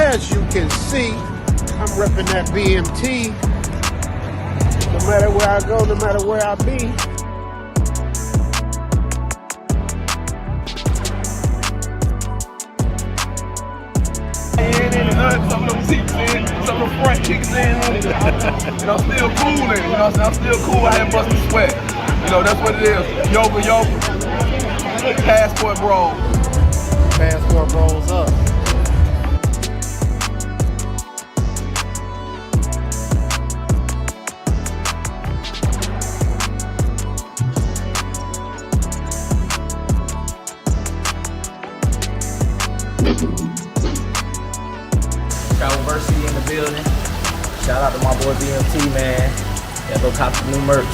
As you can see, I'm repping that BMT. No matter where I go, no matter where I be. Some of them seats in, some of the front kicks in, and I'm still cooling, you know what I'm saying? I'm still cool, I ain't busting sweat. You know, that's what it is. Yoga, Passport Bros. Passport Bros up. Travelversity in the building. Shout out to my boy BMT, man. Yeah, go cop some new merch.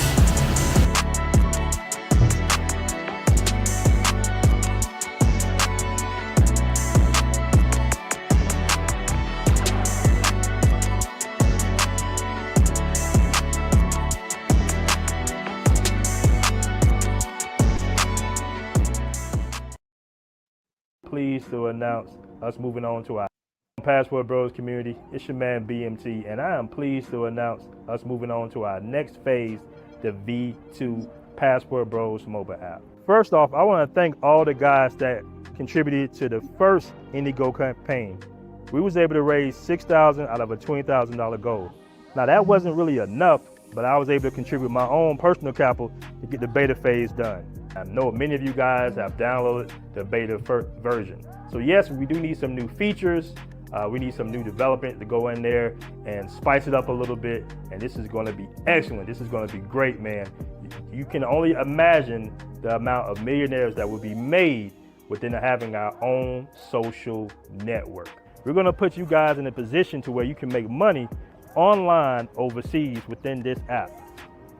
Pleased to announce us moving on to our Passport Bros community. It's your man BMT, and I am pleased to announce us moving on to our next phase, the V2 Passport Bros mobile app. First off, I want to thank all the guys that contributed to the first Indiegogo campaign. We was able to raise $6,000 out of a $20,000 goal. Now that wasn't really enough, but I was able to contribute my own personal capital to get the beta phase done. I know many of you guys have downloaded the beta version. So yes, we do need some new features. We need some new development to go in there and spice it up a little bit. And this is going to be excellent. This is going to be great, man. You can only imagine the amount of millionaires that will be made within having our own social network. We're going to put you guys in a position to where you can make money online overseas within this app.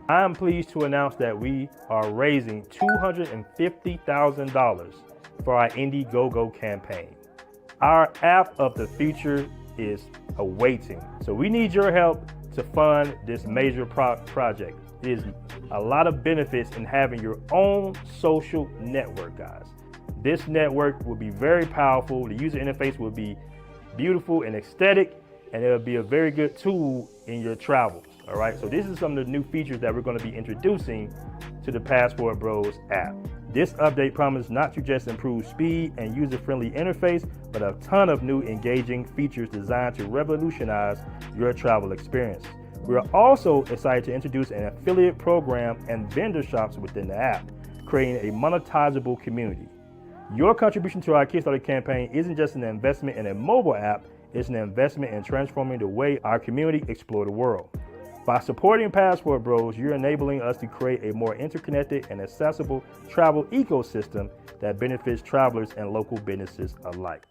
I'm pleased to announce that we are raising $250,000 for our Indiegogo campaign. Our app of the future is awaiting. So we need your help to fund this major project. There's a lot of benefits in having your own social network, guys. This network will be very powerful. The user interface will be beautiful and aesthetic, and it'll be a very good tool in your travels. All right, so this is some of the new features that we're going to be introducing to the Passport Bros app. This update promises not to just improve speed and user-friendly interface, but a ton of new engaging features designed to revolutionize your travel experience. We are also excited to introduce an affiliate program and vendor shops within the app, creating a monetizable community. Your contribution to our Kickstarter campaign isn't just an investment in a mobile app, it's an investment in transforming the way our community explore the world. By supporting Passport Bros, you're enabling us to create a more interconnected and accessible travel ecosystem that benefits travelers and local businesses alike.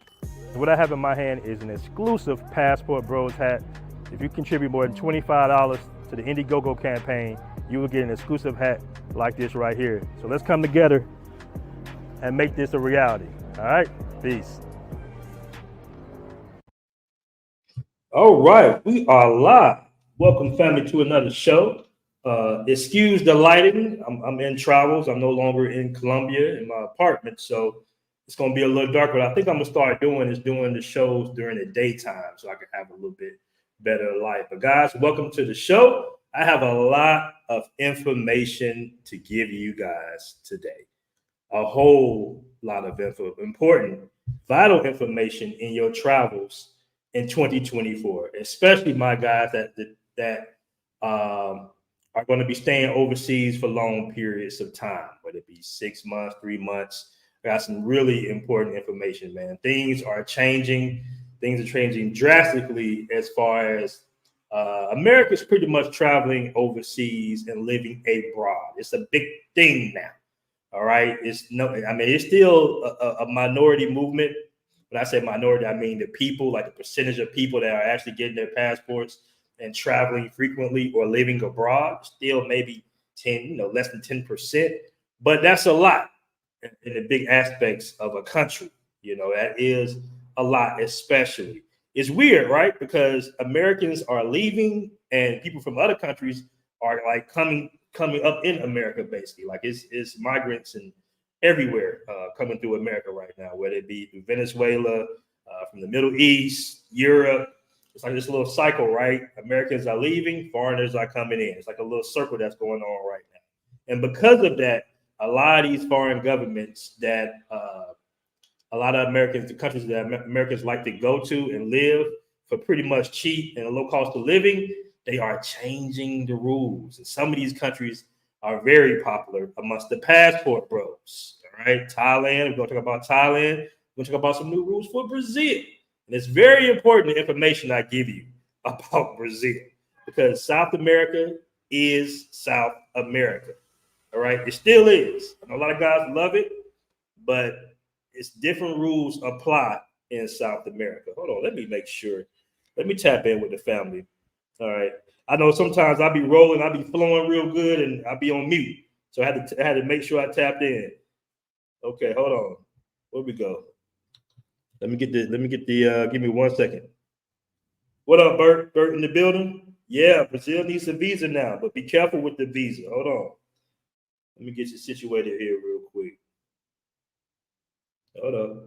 What I have in my hand is an exclusive Passport Bros hat. If you contribute more than $25 to the Indiegogo campaign, you will get an exclusive hat like this right here. So let's come together and make this a reality. All right, peace. All right, we are live. Welcome, family, to another show. Excuse the lighting. I'm in travels. I'm no longer in Colombia in my apartment, so it's going to be a little dark. But I think I'm going to start doing the shows during the daytime so I can have a little bit better light. But guys, welcome to the show. I have a lot of information to give you guys today. A whole lot of important, vital information in your travels in 2024, especially my guys that are going to be staying overseas for long periods of time, whether it be 6 months, 3 months. I got some really important information, man. Things are changing. Things are changing drastically as far as America's pretty much traveling overseas and living abroad. It's a big thing now. All right. It's still a minority movement. When I say minority, I mean the people, like the percentage of people that are actually getting their passports and traveling frequently or living abroad, still maybe less than 10%. But that's a lot in the big aspects of a country. That is a lot, especially. It's weird, right? Because Americans are leaving and people from other countries are like coming up in America, basically. Like it's migrants and everywhere coming through America right now, whether it be through Venezuela, from the Middle East, Europe. It's like this little cycle, right? Americans are leaving, foreigners are coming in. It's like a little circle that's going on right now. And because of that, a lot of these foreign governments that a lot of Americans, the countries that Americans like to go to and live for pretty much cheap and a low cost of living, they are changing the rules. And some of these countries are very popular amongst the passport bros. All right, Thailand, we're going to talk about Thailand. We're going to talk about some new rules for Brazil. And it's very important, the information I give you about Brazil, because South America is South America. All right, it still is. I know a lot of guys love it, but it's different rules apply in South America. Hold on, let me make sure. Let me tap in with the family. All right. I know sometimes I'll be rolling, I'll be flowing real good, and I'll be on mute. So I had to make sure I tapped in. Okay, hold on. Where we go? Let me get the give me 1 second. What up, Bert? Bert in the building? Yeah, Brazil needs a visa now, but be careful with the visa. Hold on. Let me get you situated here real quick. Hold up.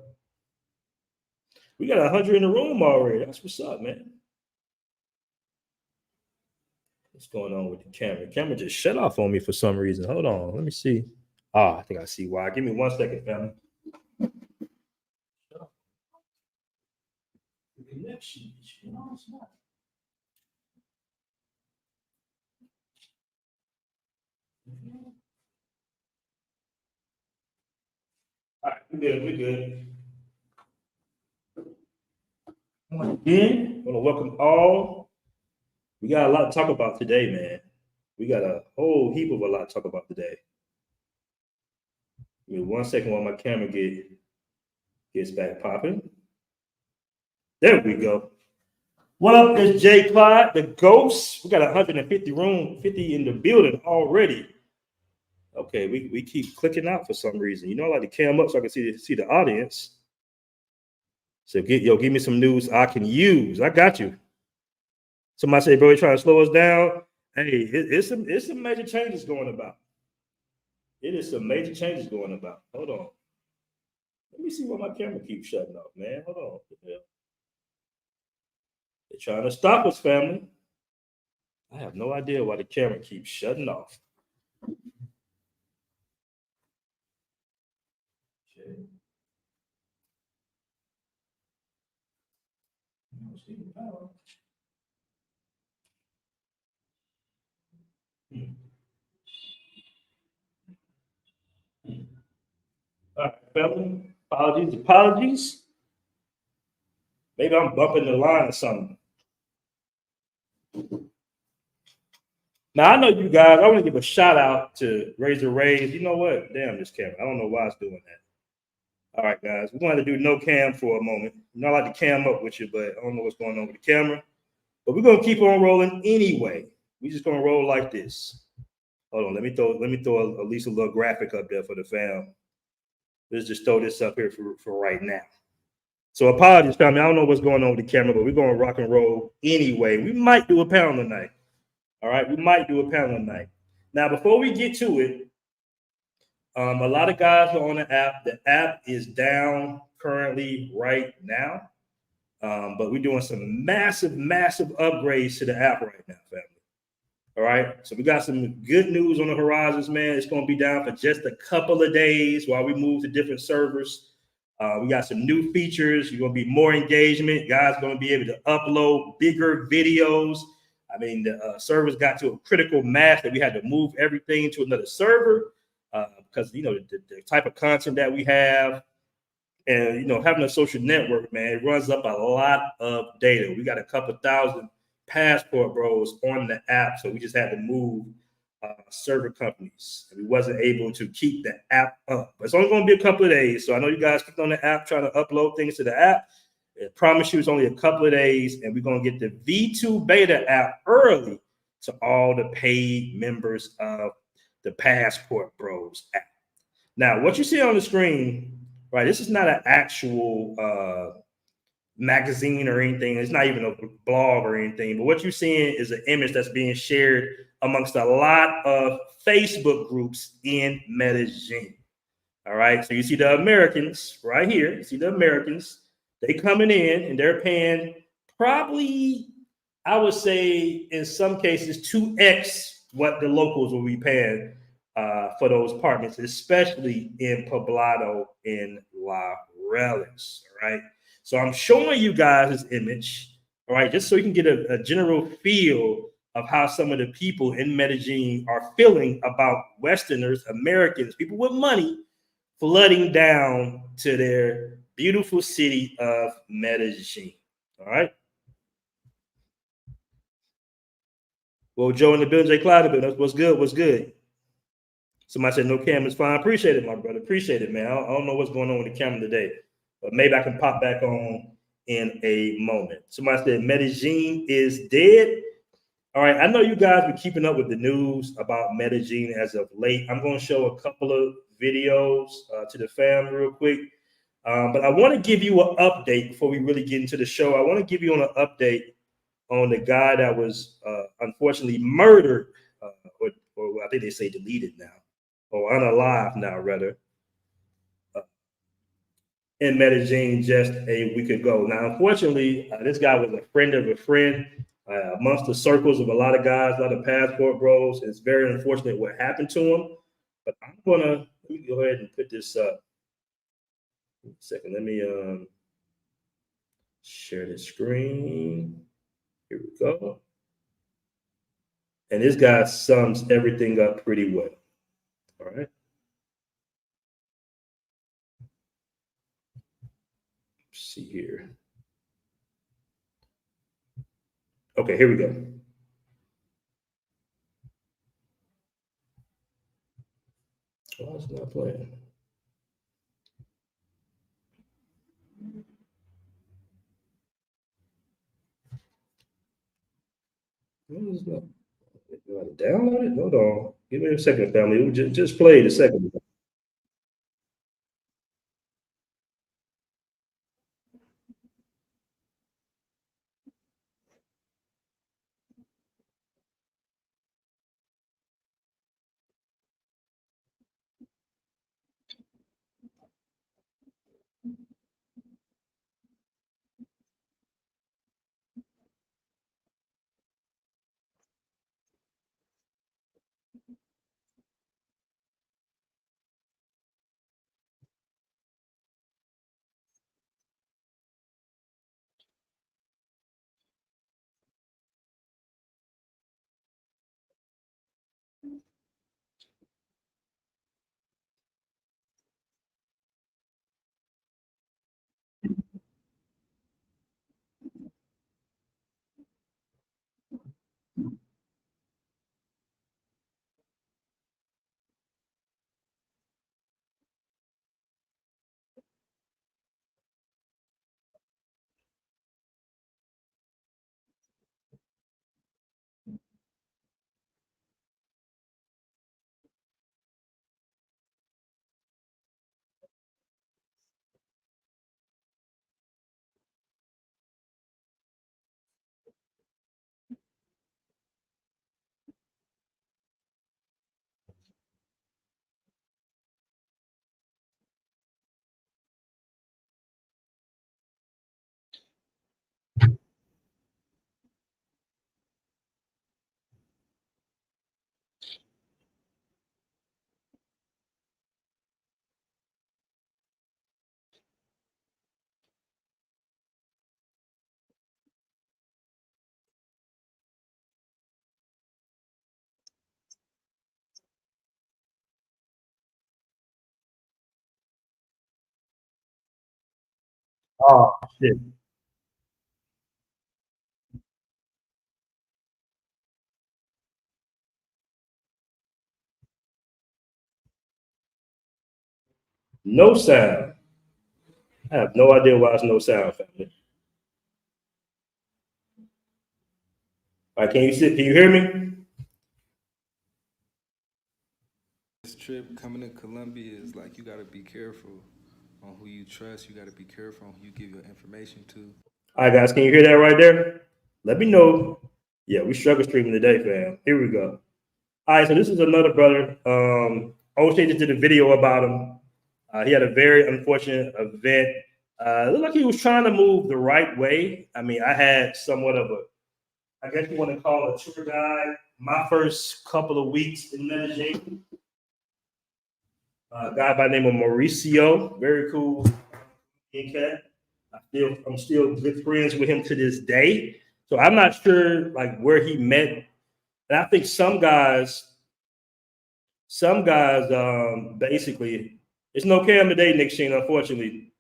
We got 100 in the room already. That's what's up, man. What's going on with the camera? The camera just shut off on me for some reason. Hold on. Let me see. I think I see why. Give me 1 second, family. The connection. No, it's not. All right, we're good. We're good. Again, I want to welcome all. We got a lot to talk about today, man. We got a whole heap of a lot to talk about today. Give me 1 second while my camera gets back popping. There we go. What up, is Jay Clyde, the ghost? We got 50 in the building already. Okay, we keep clicking out for some reason. You know, I like to cam up so I can see the audience. So give me some news I can use. I got you. Somebody say, bro, you're trying to slow us down. Hey, it's some major changes going about. It is some major changes going about. Hold on. Let me see why my camera keeps shutting off, man. Hold on. They're trying to stop us, family. I have no idea why the camera keeps shutting off. Okay. All right, family. Apologies. Maybe I'm bumping the line or something. Now, I know you guys, I want to give a shout out to Razor Rays. You know what? Damn this camera. I don't know why it's doing that. All right, guys. We're going to do no cam for a moment. You know, I like to cam up with you, but I don't know what's going on with the camera. But we're going to keep on rolling anyway. We're just going to roll like this. Hold on. Let me throw at least a little graphic up there for the fam. Let's just throw this up here for right now. So apologies, family. I don't know what's going on with the camera, but we're going to rock and roll anyway. We might do a panel tonight. All right, we might do a panel tonight. Now, before we get to it, a lot of guys are on the app. The app is down currently right now, but we're doing some massive upgrades to the app right now, family. All right, so we got some good news on the horizons, man. It's going to be down for just a couple of days while we move to different servers. We got some new features. You're going to be more engagement. Guys are going to be able to upload bigger videos. I mean, the servers got to a critical mass that we had to move everything to another server because, you know, the type of content that we have and, you know, having a social network, man, it runs up a lot of data. We got a couple thousand Passport Bros on the app, so we just had to move server companies. And we wasn't able to keep the app up. But it's only going to be a couple of days, so I know you guys clicked on the app trying to upload things to the app. I promise you it's only a couple of days, and we're going to get the V2 beta app early to all the paid members of the Passport Bros app. Now, what you see on the screen, right, this is not an actual magazine or anything. It's not even a blog or anything, but what you're seeing is an image that's being shared amongst a lot of Facebook groups in Medellin. All right, so you see the Americans right here. You see the Americans. They coming in and they're paying probably, I would say, in some cases, 2x what the locals will be paying for those apartments, especially in Poblado and La Relis. All right. So I'm showing you guys this image, all right, just so you can get a general feel of how some of the people in Medellin are feeling about Westerners, Americans, people with money flooding down to their beautiful city of Medellin. All right. Well, Joe in the building, Jay Cloud in the building. What's good? What's good? Somebody said no camera's fine. Appreciate it, my brother. Appreciate it, man. I don't know what's going on with the camera today, but maybe I can pop back on in a moment. Somebody said Medellin is dead. All right, I know you guys been keeping up with the news about Medellin as of late. I'm going to show a couple of videos to the fam real quick, but I want to give you an update before we really get into the show. I want to give you an update on the guy that was unfortunately murdered, or I think they say deleted now, or unalive now, rather, in Medellin just a week ago. Now, unfortunately, this guy was a friend of a friend amongst the circles of a lot of guys, a lot of passport bros. It's very unfortunate what happened to him. But let me go ahead and put this up. A second, let me share the screen. Here we go. And this guy sums everything up pretty well. All right. Let's see here. Okay, here we go. Oh, it's not playing. What is that? Do I download it? Hold on. Give me a second, family. Just played a second ago. Oh, shit. No sound. I have no idea why there's no sound, family. All right, can you hear me? This trip coming to Colombia is like you gotta be careful on who you trust. You gotta be careful on who you give your information to. All right, guys, can you hear that right there? Let me know. Yeah, we struggle streaming today, fam. Here we go. All right, so this is another brother. OJ just did a video about him. He had a very unfortunate event It looked like he was trying to move the right way. I mean, I had somewhat of a, I guess you want to call a tour guide. My first couple of weeks in Medellin, a guy by the name of Mauricio, very cool cat. I'm still good friends with him to this day. So I'm not sure like where he met. And I think some guys basically, it's no Cam today, Nick Sheen, unfortunately.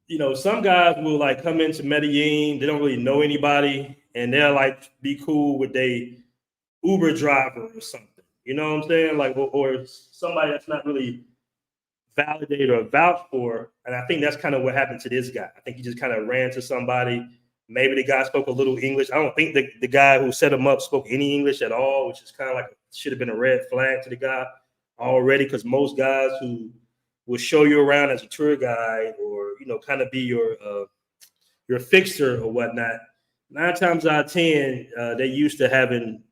You know, some guys will like come into Medellin, they don't really know anybody, and they'll like be cool with a Uber driver or something. You know what I'm saying? Like, or somebody that's not really validated or vouched for. And I think that's kind of what happened to this guy. I think he just kind of ran to somebody. Maybe the guy spoke a little English. I don't think the guy who set him up spoke any English at all, which is kind of like should have been a red flag to the guy already, because most guys who will show you around as a tour guide or kind of be your fixer or whatnot, 9 times out of 10 they used to having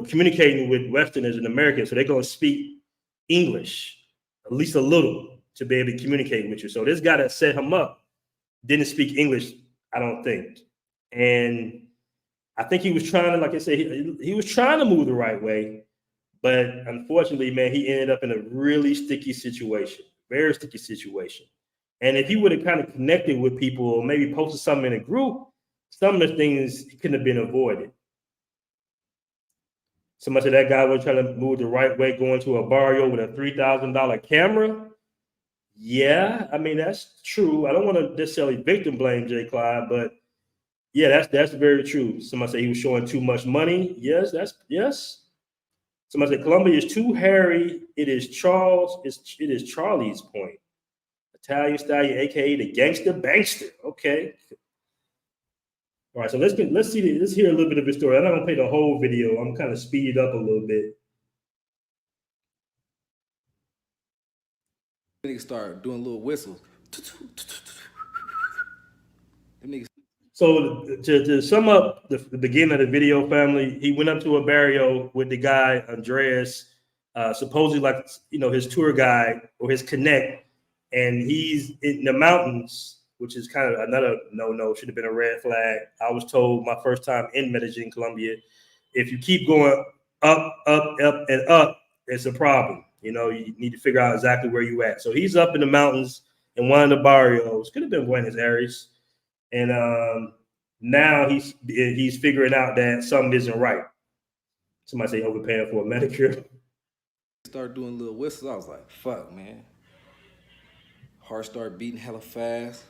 communicating with Westerners and Americans, so they're going to speak English at least a little to be able to communicate with you. So this guy that set him up didn't speak English, I don't think. And I think he was trying to, like I said, he was trying to move the right way. But unfortunately, man, he ended up in a really sticky situation, very sticky situation. And if he would have kind of connected with people or maybe posted something in a group, some of the things couldn't have been avoided. So much of that guy was trying to move the right way, going to a barrio with a $3,000 camera. Yeah, I mean, that's true. I don't want to necessarily victim blame Jay Clyde, but yeah, that's very true. Somebody said he was showing too much money. Yes. Somebody said Colombia is too hairy. It is Charlie's point. Italian stallion, aka the gangster bankster. Okay. All right, so let's hear a little bit of his story. I'm not gonna play the whole video. I'm kind of speed it up a little bit. Niggas start doing little whistles. So to sum up the beginning of the video, family, he went up to a barrio with the guy Andreas, supposedly like his tour guide or his connect, and he's in the mountains, which is kind of another no, should have been a red flag. I was told my first time in Medellin, Colombia, if you keep going up, and up, it's a problem. You need to figure out exactly where you at. So he's up in the mountains in one of the barrios, could have been Buenos Aires, and now he's figuring out that something isn't right. Somebody say overpaying for a Medicare. Start doing little whistles. I was like, fuck, man. Heart started beating hella fast.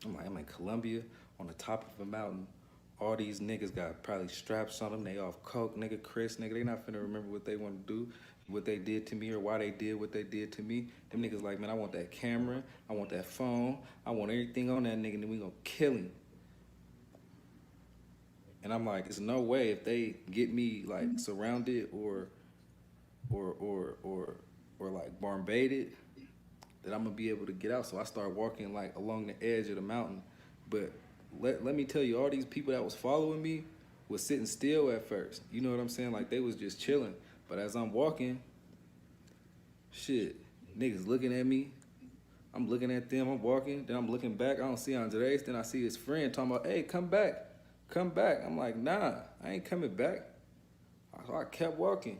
I'm in Colombia on the top of a mountain. All these niggas got probably straps on them. They off coke, nigga, Chris, nigga. They not finna remember what they want to do, what they did to me or why they did what they did to me. Them niggas like, man, I want that camera. I want that phone. I want everything on that nigga, and then we gonna kill him. And I'm like, there's no way if they get me like surrounded or like barn baited, that I'm gonna be able to get out. So I start walking like along the edge of the mountain. But let me tell you, all these people that was following me was sitting still at first. You know what I'm saying? Like they was just chilling. But as I'm walking, shit, niggas looking at me. I'm looking at them, I'm walking, then I'm looking back, I don't see Andres, then I see his friend talking about, hey, come back. I'm like, nah, I ain't coming back. So I kept walking.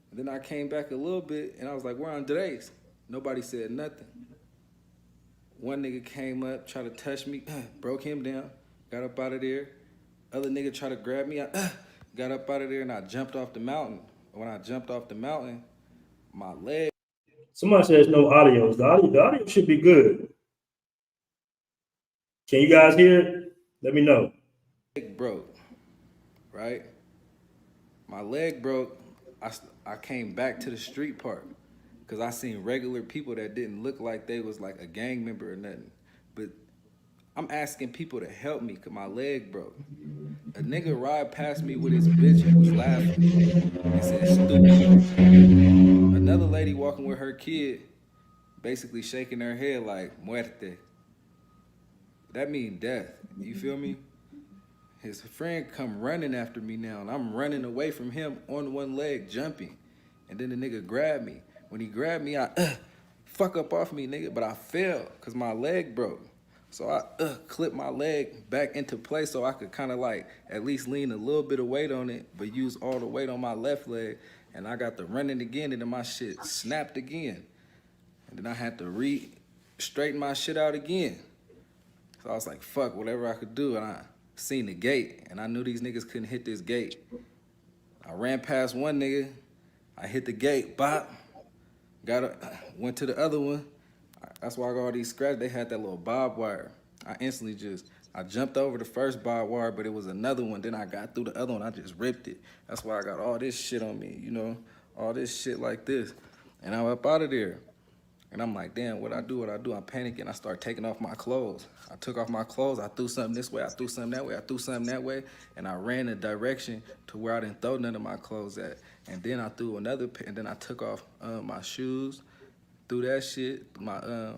And then I came back a little bit and I was like, where Andres? Nobody said nothing. One nigga came up, tried to touch me, broke him down, got up out of there. Other nigga tried to grab me, I got up out of there and I jumped off the mountain. When I jumped off the mountain, my leg. Somebody says no audio. The audio should be good. Can you guys hear it? Let me know. Leg broke, right? My leg broke. I came back to the street part because I seen regular people that didn't look like they was like a gang member or nothing. But I'm asking people to help me because my leg broke. A nigga ride past me with his bitch and was laughing and said, stupid. Another lady walking with her kid basically shaking her head like, muerte. That mean death. You feel me? His friend come running after me now, and I'm running away from him on one leg, jumping. And then the nigga grabbed me. When he grabbed me, I fuck up off me, nigga. But I fell because my leg broke. So I clipped my leg back into place so I could kind of like at least lean a little bit of weight on it, but use all the weight on my left leg. And I got to running again, and then my shit snapped again. And then I had to straighten my shit out again. So I was like, fuck, whatever I could do. And I seen the gate, and I knew these niggas couldn't hit this gate. I ran past one nigga. I hit the gate, bop. Went to the other one. That's why I got all these scratches. They had that little barbed wire. I jumped over the first barbed wire, but it was another one. Then I got through the other one. I just ripped it. That's why I got all this shit on me, you know, all this shit like this. And I'm up out of there. And I'm like, damn, what I do? I'm panicking. I start taking off my clothes. I took off my clothes. I threw something this way. I threw something that way. I threw something that way. And I ran a direction to where I didn't throw none of my clothes at. And then I threw another, and then I took off my shoes, threw that shit. The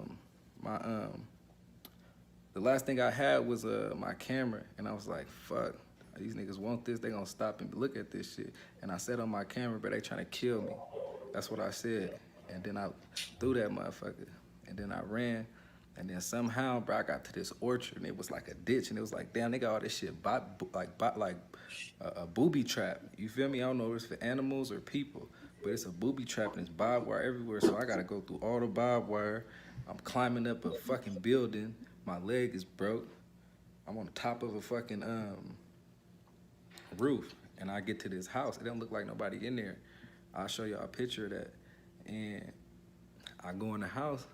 last thing I had was my camera. And I was like, fuck, these niggas want this. They gonna stop and look at this shit. And I said on my camera, but they trying to kill me. That's what I said. And then I threw that motherfucker. And then I ran. And then somehow, bro, I got to this orchard, and it was like a ditch. And it was like, damn, they got all this shit like a booby trap. You feel me? I don't know if it's for animals or people, but it's a booby trap, and it's barbed wire everywhere. So I got to go through all the barbed wire. I'm climbing up a fucking building. My leg is broke. I'm on the top of a fucking roof. And I get to this house. It don't look like nobody in there. I'll show y'all a picture of that. And I go in the house,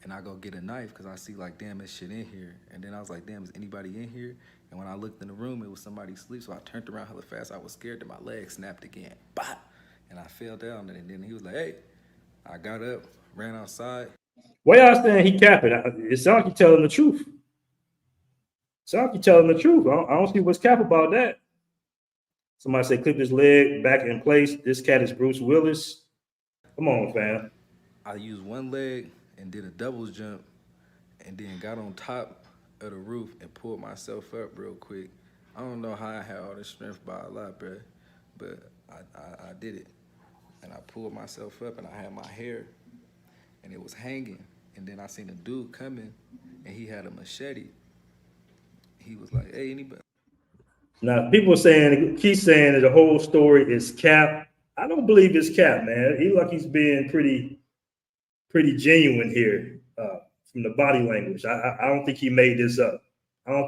and I go get a knife because I see like, damn, this shit in here. And then I was like, damn, is anybody in here? And when I looked in the room, it was somebody asleep. So I turned around hella fast. I was scared that my leg snapped again. Bah! And I fell down. And then he was like, hey. I got up, ran outside. Why y'all saying he capping? It sounds like he telling the truth. I don't see what's cap about that. Somebody say clip his leg back in place. This cat is Bruce Willis. Come on, fam. I used one leg and did a doubles jump, and then got on top of the roof and pulled myself up real quick. I don't know how I had all this strength by a lot, bro, but I did it. And I pulled myself up, and I had my hair, and it was hanging. And then I seen a dude coming, and he had a machete. He was like, hey, anybody? Now, people keep saying that the whole story is cap. I don't believe it's cap, man. He like he's being pretty genuine here from the body language. I don't think he made this up. I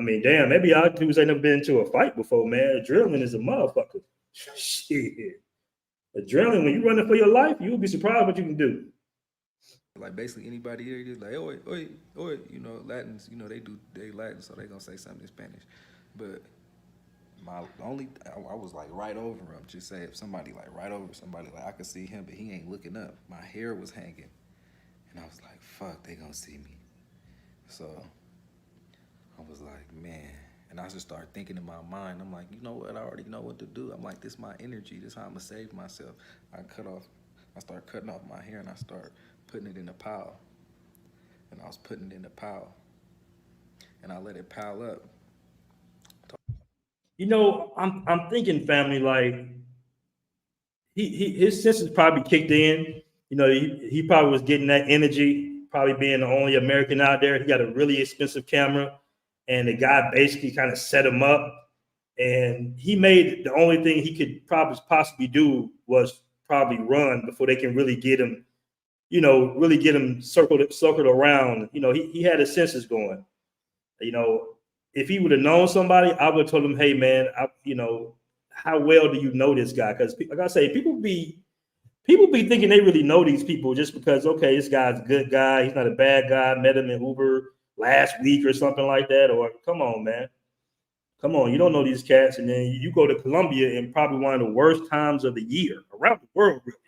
mean, damn, maybe y'all dudes ain't never been into a fight before, man. Adrenaline is a motherfucker. Shit. Adrenaline, when you running for your life, you'll be surprised what you can do. Like basically anybody here, just like, oi, oi, oi, you know, Latins, you know, they Latin, so they gonna say something in Spanish. But I was like right over him. Just say if somebody like right over somebody, like I could see him, but he ain't looking up. My hair was hanging. And I was like, fuck, they gonna see me. So I was like, man. And I just started thinking in my mind, I'm like, you know what, I already know what to do. I'm like, this is my energy, this is how I'm gonna save myself. I started cutting off my hair, and I started putting it in a pile. And I was putting it in a pile. And I let it pile up. You know, I'm thinking, family, like his senses probably kicked in. You know, he probably was getting that energy, probably being the only American out there. He got a really expensive camera, and the guy basically kind of set him up. And he made the only thing he could probably possibly do was probably run before they can really get him, circled around. You know, he had his senses going. You know, if he would have known somebody, I would have told him, hey, man, how well do you know this guy? Because like I say, people be thinking they really know these people just because, okay, this guy's a good guy. He's not a bad guy. Met him in Uber last week or something like that. Or come on, man. Come on, you don't know these cats. And then you go to Colombia in probably one of the worst times of the year around the world, really,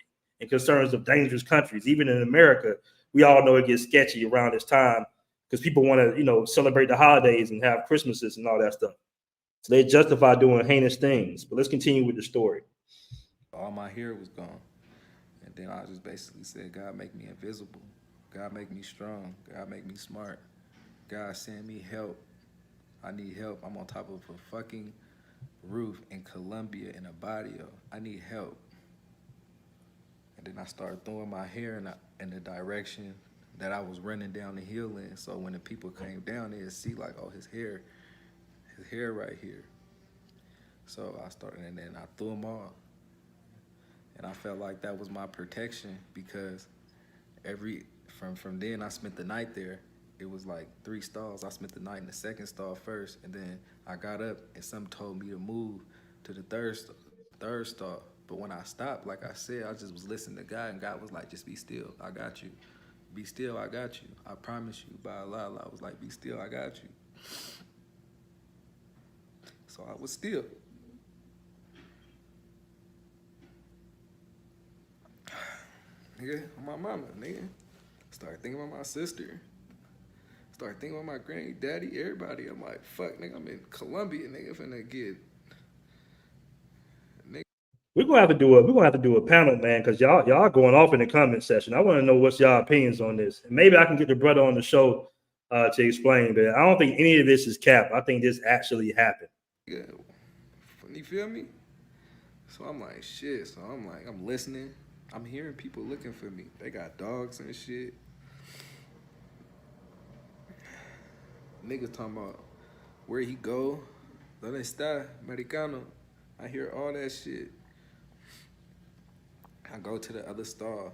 in concerns of dangerous countries. Even in America, we all know it gets sketchy around this time because people want to, celebrate the holidays and have Christmases and all that stuff. So they justify doing heinous things. But let's continue with the story. All my hair was gone. And then I just basically said, God, make me invisible. God, make me strong. God, make me smart. God, send me help. I need help. I'm on top of a fucking roof in Colombia in a barrio. I need help. then I started throwing my hair in the direction that I was running down the hill in. So when the people came down, they'd see like, oh, his hair right here. So I started, and then I threw them all. And I felt like that was my protection because from then I spent the night there. It was like 3 stalls. I spent the night in the second stall first, and then I got up and something told me to move to the third stall. But when I stopped, like I said, I just was listening to God, and God was like, just be still, I got you. Be still, I got you. I promise you, by Allah, I was like, be still, I got you. So I was still. Nigga, my mama, nigga. Started thinking about my sister. Started thinking about my granddaddy, everybody. I'm like, fuck, nigga, I'm in Colombia, nigga, finna get. Nigga. We're gonna have to do a panel, man, because y'all going off in the comment section. I want to know what's y'all opinions on this. And maybe I can get the brother on the show to explain, but I don't think any of this is cap. I think this actually happened. Yeah, you feel me? So I'm like, shit. So I'm like, I'm listening. I'm hearing people looking for me. They got dogs and shit. Niggas talking about where he go. ¿Dónde está, Americano? I hear all that shit. I go to the other stall.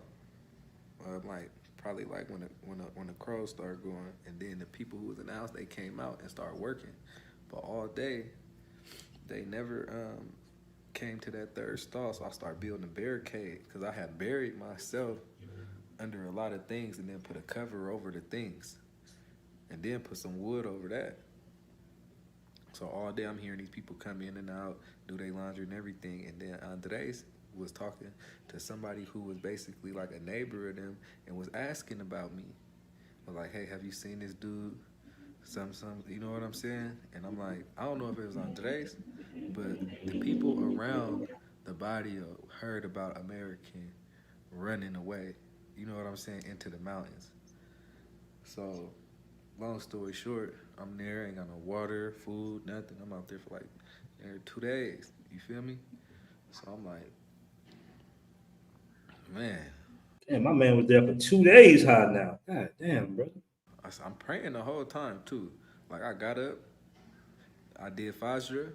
Like probably like when the crows start going, and then the people who was announced, they came out and started working. But all day, they never came to that third stall, so I started building a barricade because I had buried myself under a lot of things and then put a cover over the things and then put some wood over that. So all day I'm hearing these people come in and out, do their laundry and everything, and then Andres was talking to somebody who was basically like a neighbor of them and was asking about me. Was like, hey, have you seen this dude? Some, you know what I'm saying? And I'm like, I don't know if it was Andres, but the people around the barrio heard about American running away, you know what I'm saying, into the mountains. So, long story short, I'm there, ain't got no water, food, nothing. I'm out there for like 2 days, you feel me? So I'm like, man. Damn, my man was there for 2 days high now. God damn, brother. I'm praying the whole time too. Like I got up, I did Fajr.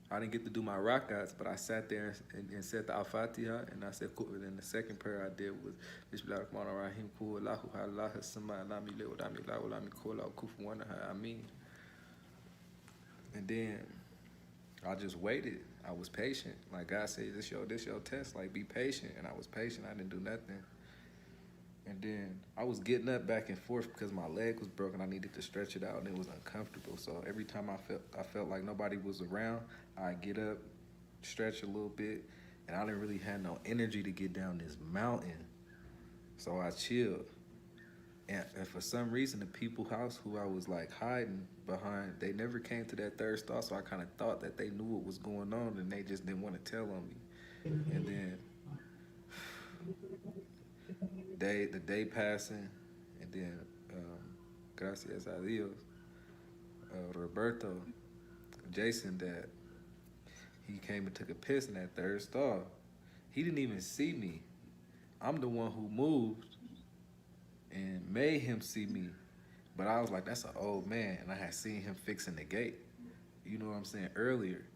I didn't get to do my rakats, but I sat there and said the Al-Fatiha, and I said, and the second prayer I did was Bismillahirrahmanirrahim, Allahu Allah Sama Lami Le Lami La Lami Kola Kufu Wanaha Amin. And then I just waited. I was patient. Like God said, this your test. Like be patient, and I was patient. I didn't do nothing. And then I was getting up back and forth because my leg was broken. I needed to stretch it out, and it was uncomfortable. So every time I felt like nobody was around, I'd get up, stretch a little bit, and I didn't really have no energy to get down this mountain. So I chilled. And for some reason, the people house who I was like hiding behind, they never came to that third stall. So I kind of thought that they knew what was going on, and they just didn't want to tell on me. And then the day passing, and then gracias a Dios, Roberto, Jason, dad, he came and took a piss in that third stall. He didn't even see me. I'm the one who moved and made him see me. But I was like, that's an old man, and I had seen him fixing the gate, you know what I'm saying, earlier.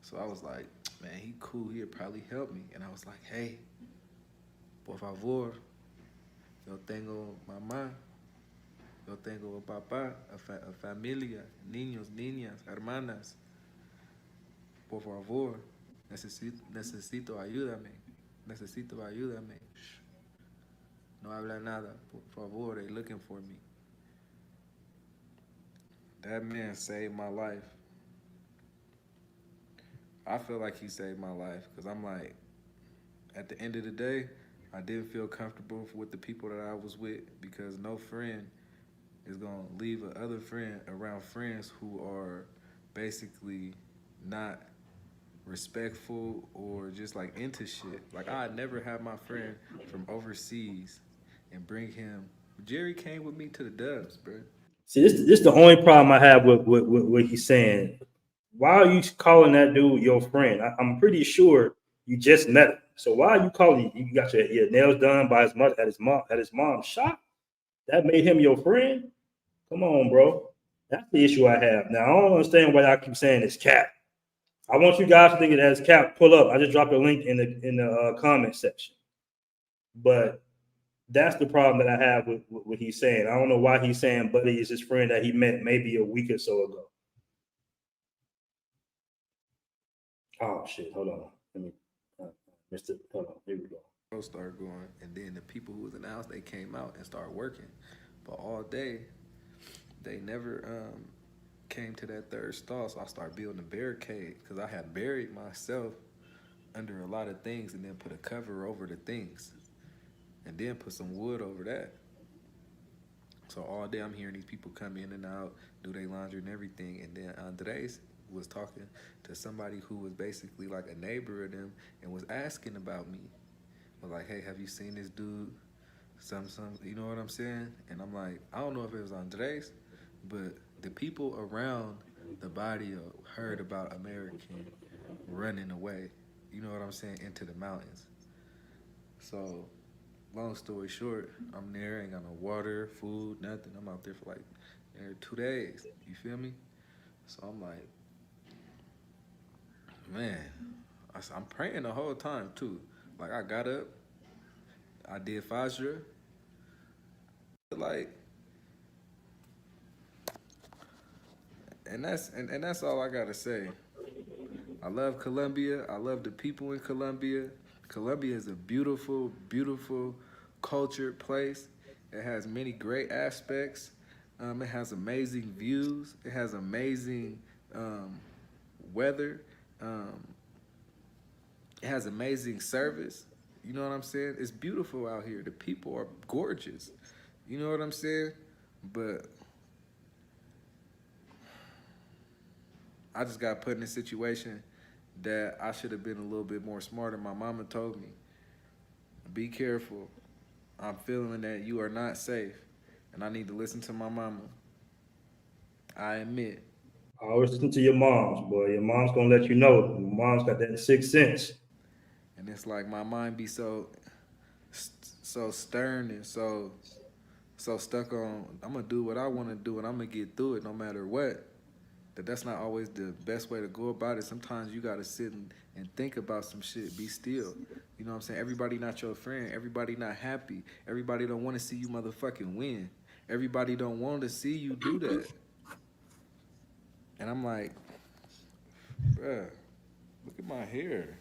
So I was like, man, he cool, he'll probably help me. And I was like, hey, por favor, yo tengo mamá, yo tengo papá, a familia, niños, niñas, hermanas. Por favor, necesito ayúdame. Shh. No habla nada, por favor, they looking for me. That man saved my life. I feel like he saved my life because I'm like, at the end of the day, I didn't feel comfortable with the people that I was with because no friend is going to leave another friend around friends who are basically not respectful or just like into shit. Like I'd never have my friend from overseas and bring him. Jerry came with me to the Dubs, bro. See, this is the only problem I have with what he's saying. Why are you calling that dude your friend? I'm pretty sure You just met him. So why are you calling? You got your nails done by his mother at his mom's shop. That made him your friend. Come on, bro. That's the issue I have. Now I don't understand why I keep saying it's cap. I want you guys to think it as cap. Pull up. I just dropped a link in the comment section. But that's the problem that I have with what he's saying. I don't know why he's saying Buddy is his friend that he met maybe a week or so ago. Oh shit! Hold on. Let me, Mr. Hold on. Here we go. Started going, and then the people who was announced, they came out and started working, but all day they never came to that third stall. So I started building a barricade because I had buried myself under a lot of things, and then put a cover over the things, and then put some wood over that. So all day I'm hearing these people come in and out, do their laundry and everything, and then Andres was talking to somebody who was basically like a neighbor of them and was asking about me. Was like, hey, have you seen this dude? Some, you know what I'm saying? And I'm like, I don't know if it was Andres, but the people around the body heard about American running away, you know what I'm saying, into the mountains. So, long story short, I'm there, ain't got no water, food, nothing. I'm out there for like 2 days, you feel me? So I'm like, man, I'm praying the whole time too. Like I got up, I did Fajr, like, and that's all I gotta say. I love Colombia. I love the people in Colombia. Colombia is a beautiful, beautiful, cultured place. It has many great aspects. It has amazing views. It has amazing weather. It has amazing service. You know what I'm saying? It's beautiful out here. The people are gorgeous. You know what I'm saying? But I just got put in a situation that I should have been a little bit more smarter. My mama told me, be careful. I'm feeling that you are not safe, and I need to listen to my mama. I admit. I always listen to your moms, boy. Your mom's gonna let you know. Your mom's got that sixth sense. And it's like my mind be so stern and so stuck on, I'm gonna do what I want to do and I'm gonna get through it no matter what. That's not always the best way to go about it. Sometimes you gotta sit and think about some shit. Be still. You know what I'm saying? Everybody not your friend. Everybody not happy. Everybody don't want to see you motherfucking win. Everybody don't want to see you do that. And I'm like, bruh, look at my hair.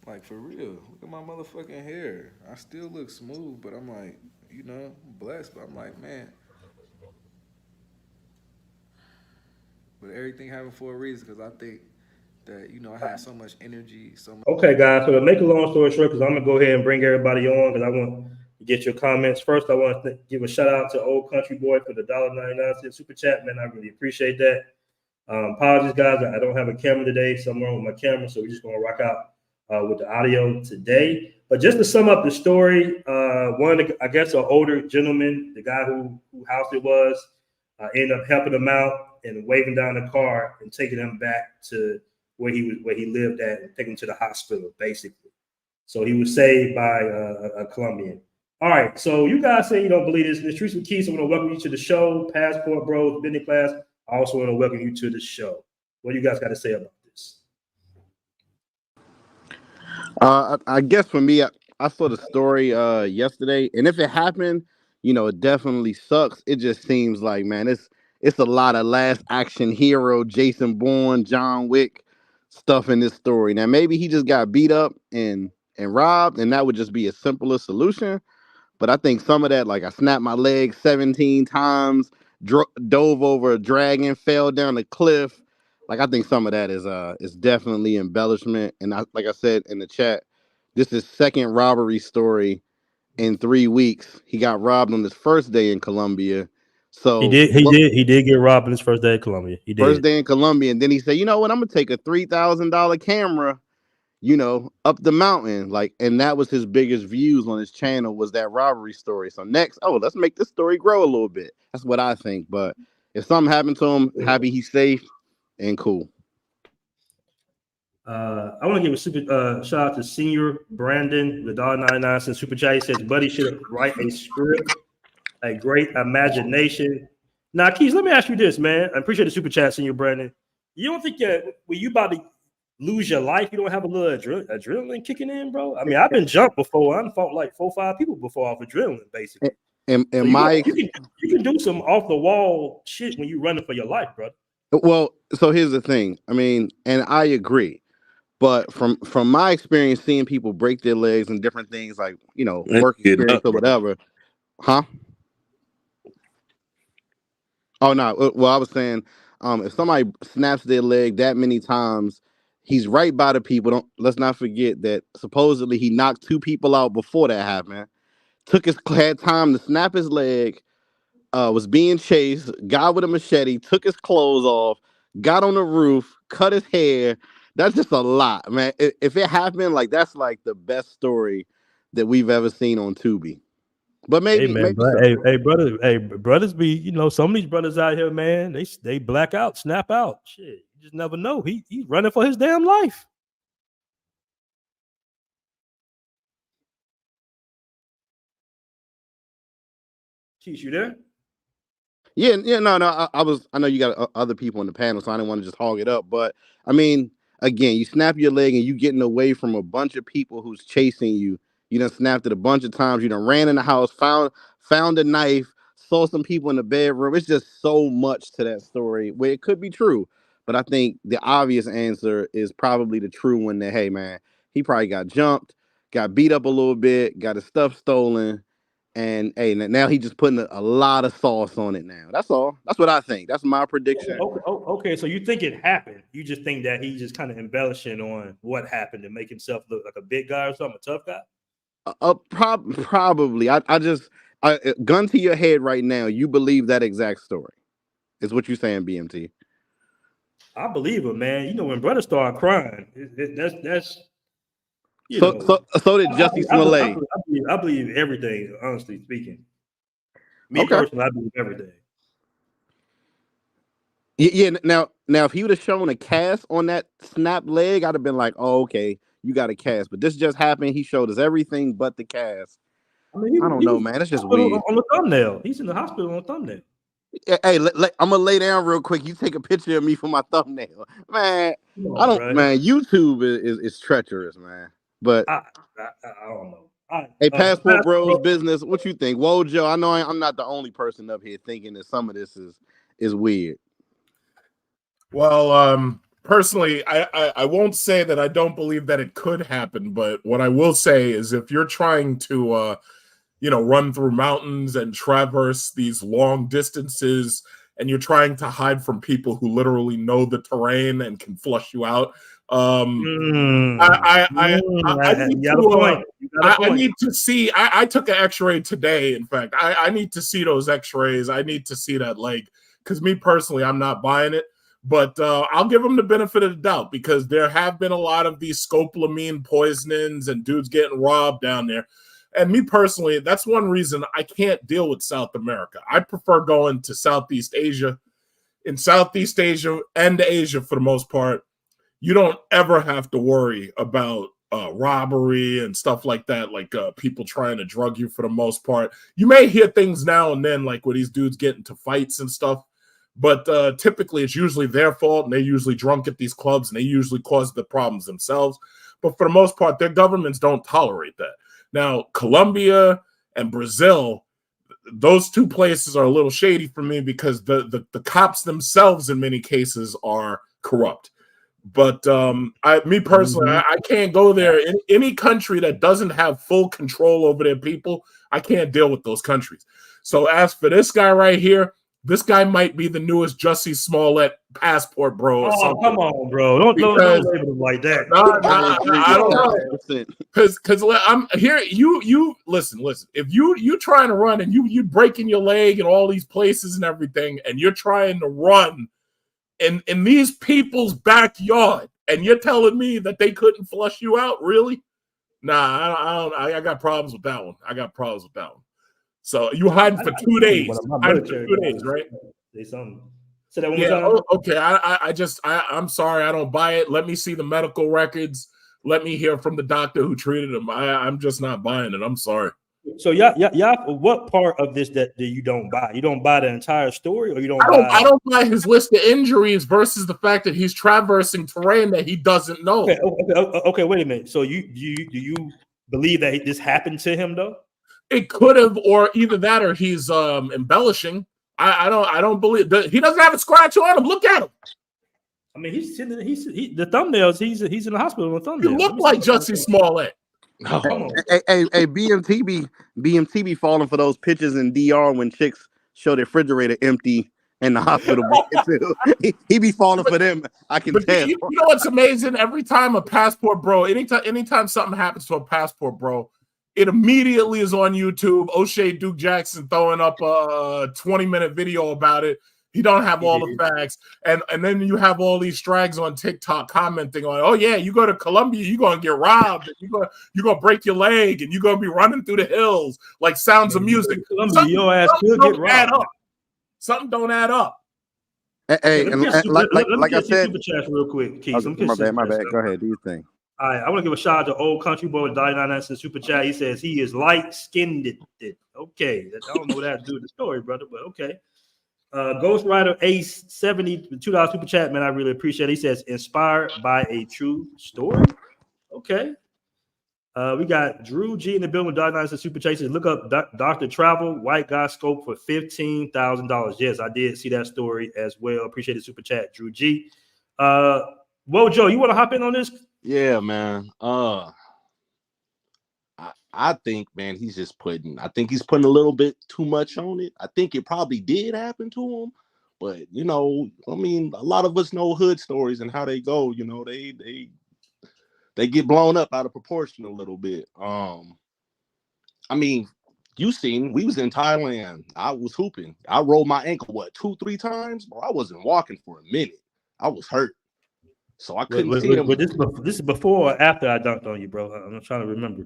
Like, for real, look at my motherfucking hair. I still look smooth, but I'm like, you know, blessed. But I'm like, man. But everything happened for a reason, because I think that, you know, I had so much energy. Okay, guys, so to make a long story short, because I'm going to go ahead and bring everybody on, because I want to get your comments. First, I want to give a shout out to Old Country Boy for the $1.99 super chat, man. I really appreciate that. Apologies, guys. I don't have a camera today. Something wrong with my camera, so we're just going to rock out with the audio today. But just to sum up the story, one of the, I guess, an older gentleman, the guy who house it was, ended up helping him out and waving down the car and taking him back to where he lived at and taking him to the hospital, basically. So he was saved by a Colombian. All right, so you guys say you don't believe this. Ms. Teresa McKee, so I want to welcome you to the show. Passport Bros, business class. I also want to welcome you to the show. What do you guys got to say about this? I guess for me, I saw the story yesterday, and if it happened, you know, it definitely sucks. It just seems like, man, it's a lot of last action hero, Jason Bourne, John Wick stuff in this story. Now, maybe he just got beat up and robbed, and that would just be a simpler solution. But I think some of that, like I snapped my leg 17 times, dove over a dragon, fell down a cliff. Like I think some of that is definitely embellishment. And like I said in the chat, this is second robbery story in 3 weeks. He got robbed on his first day in Colombia. So he did get robbed on his first day in Colombia. He did. First day in Colombia, and then he said, you know what, I'm gonna take a $3,000 camera, you know, up the mountain. Like, and that was his biggest views on his channel, was that robbery story. So next, let's make this story grow a little bit. That's what I think. But if something happened to him, happy he's safe and cool. I want to give a super shout out to Senior Brandon with $1.99 super chat. He says, "Buddy should write a script, a great imagination." Now, Keys, let me ask you this, man. I appreciate the super chat, Senior Brandon. You don't think that when you about to lose your life, you don't have a little adrenaline kicking in, bro? I mean, I've been jumped before. I've fought like 4 or 5 people before off adrenaline, basically. And So my you can do some off the wall shit when you're running for your life, brother. well, so here's the thing. I mean, and I agree, but from my experience, seeing people break their legs and different things like work experience or whatever, huh? Oh no. Well, I was saying, if somebody snaps their leg that many times, he's right by the people. Let's not forget that supposedly he knocked 2 people out before that happened. Had time to snap his leg. Was being chased. Guy with a machete took his clothes off. Got on the roof. Cut his hair. That's just a lot, man. If it happened, like that's like the best story that we've ever seen on Tubi. But maybe, Hey man, brothers be, some of these brothers out here, man, they black out, snap out. Shit, you just never know. He's running for his damn life. Keith, you there? Yeah, no. I know you got other people on the panel, so I didn't want to just hog it up. But I mean, again, you snap your leg and you getting away from a bunch of people who's chasing you. You done snapped it a bunch of times. You done ran in the house, found a knife, saw some people in the bedroom. It's just so much to that story where it could be true. But I think the obvious answer is probably the true one that, hey, man, he probably got jumped, got beat up a little bit, got his stuff stolen. And hey, now he's just putting a lot of sauce on it now. That's all. That's what I think. That's my prediction. Okay. So you think it happened? You just think that he's just kind of embellishing on what happened to make himself look like a big guy or something, a tough guy? Probably. I gun to your head right now. You believe that exact story? Is what you're saying, BMT? I believe it, man. When brothers start crying, that's. So did Jussie Smollett. I believe everything, honestly speaking. Me personally, I believe everything. Yeah. Now, if he would have shown a cast on that snap leg, I'd have been like, "Oh, okay, you got a cast." But this just happened. He showed us everything but the cast. I don't know, man. It's just weird. On the thumbnail, he's in the hospital on the thumbnail. Hey, I'm gonna lay down real quick. You take a picture of me for my thumbnail, man. I don't, bro. Man. YouTube is treacherous, man. But I don't know. Hey, Passport Bros business. What you think, Wojo? I know I'm not the only person up here thinking that some of this is weird. Well, personally, I won't say that I don't believe that it could happen, but what I will say is if you're trying to run through mountains and traverse these long distances and you're trying to hide from people who literally know the terrain and can flush you out, I need to see. I took an X-ray today. In fact, I need to see those X-rays. I need to see that leg because me personally, I'm not buying it. But I'll give them the benefit of the doubt because there have been a lot of these scopolamine poisonings and dudes getting robbed down there. And me personally, that's one reason I can't deal with South America. I prefer going to Southeast Asia. In Southeast Asia and Asia, for the most part, you don't ever have to worry about robbery and stuff like that, like people trying to drug you for the most part. You may hear things now and then, like where these dudes get into fights and stuff, but typically it's usually their fault, and they're usually drunk at these clubs, and they usually cause the problems themselves. But for the most part, their governments don't tolerate that. Now, Colombia and Brazil, those two places are a little shady for me because the cops themselves in many cases are corrupt. But me personally, I can't go there. In any country that doesn't have full control over their people, I can't deal with those countries. So as for this guy right here, this guy might be the newest Jussie Smollett passport bro. Or something. Come on, bro! Don't label him like that. I don't know. Because I'm here. You listen. If you trying to run and you breaking your leg in all these places and everything, and you're trying to run in these people's backyard, and you're telling me that they couldn't flush you out, really? Nah, I got problems with that one. So you hiding for 2 days. Hiding for 2 days, right? Say something. Say that one Yeah. more time. Okay. I'm sorry. I don't buy it. Let me see the medical records. Let me hear from the doctor who treated him. I'm just not buying it. I'm sorry. So y'all, what part of this that you don't buy? You don't buy the entire story, or you don't buy? I don't buy his list of injuries versus the fact that he's traversing terrain that he doesn't know. Okay, wait a minute. So do you believe that this happened to him though? It could have, or either that, or he's embellishing. I don't believe that he doesn't have a scratch on him. Look at him. I mean, the thumbnails. He's in the hospital with thumbnails. You look like Jussie Smollett. Oh. Hey, BMT be falling for those pictures in DR when chicks show their refrigerator empty in the hospital too. He be falling for them. I can tell. You know what's amazing? Every time a passport bro, anytime something happens to a passport bro, it immediately is on YouTube. O'Shea Duke Jackson throwing up a 20-minute video about it. He don't have all the facts. And then you have all these strags on TikTok commenting on, oh yeah, you go to Colombia, you're gonna get robbed, and you're gonna break your leg, and you're gonna be running through the hills like Sounds of Music. Your ass could get robbed. Something don't add up. Hey, like I said, super chats real quick, Keith. My bad. Go ahead, do your thing. All right, I want to give a shout out to Old Country Boy with $99 in super chat. He says he is light-skinned. Okay, I don't know what that has to do with the story, brother, but okay. Ghost Rider Ace $72 super chat, man. I really appreciate it. He says inspired by a true story. Okay. We got Drew G in the building with $99 super chat. He says, look up Dr. Travel, white guy scope for $15,000. Yes, I did see that story as well. Appreciate the super chat, Drew G. Joe, you want to hop in on this? Yeah, man. I think, man, he's putting a little bit too much on it. I think it probably did happen to him, but you know, I mean, a lot of us know hood stories and how they go. You know, they get blown up out of proportion a little bit. I mean, you seen, we was in Thailand. I was hooping. I rolled my ankle 2-3 times, bro. I wasn't walking for a minute. I was hurt. So I couldn't see him. But this is before or after I dunked on you, bro. I'm trying to remember.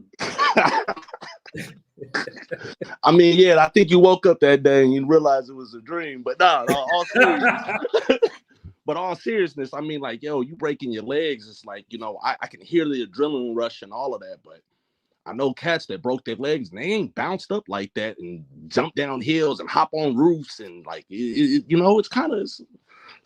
I mean, yeah, I think you woke up that day and you realized it was a dream. But all seriousness, I mean, like, yo, you breaking your legs. It's like, you know, I can hear the adrenaline rush and all of that. But I know cats that broke their legs and they ain't bounced up like that and jumped down hills and hop on roofs and like, you know, it's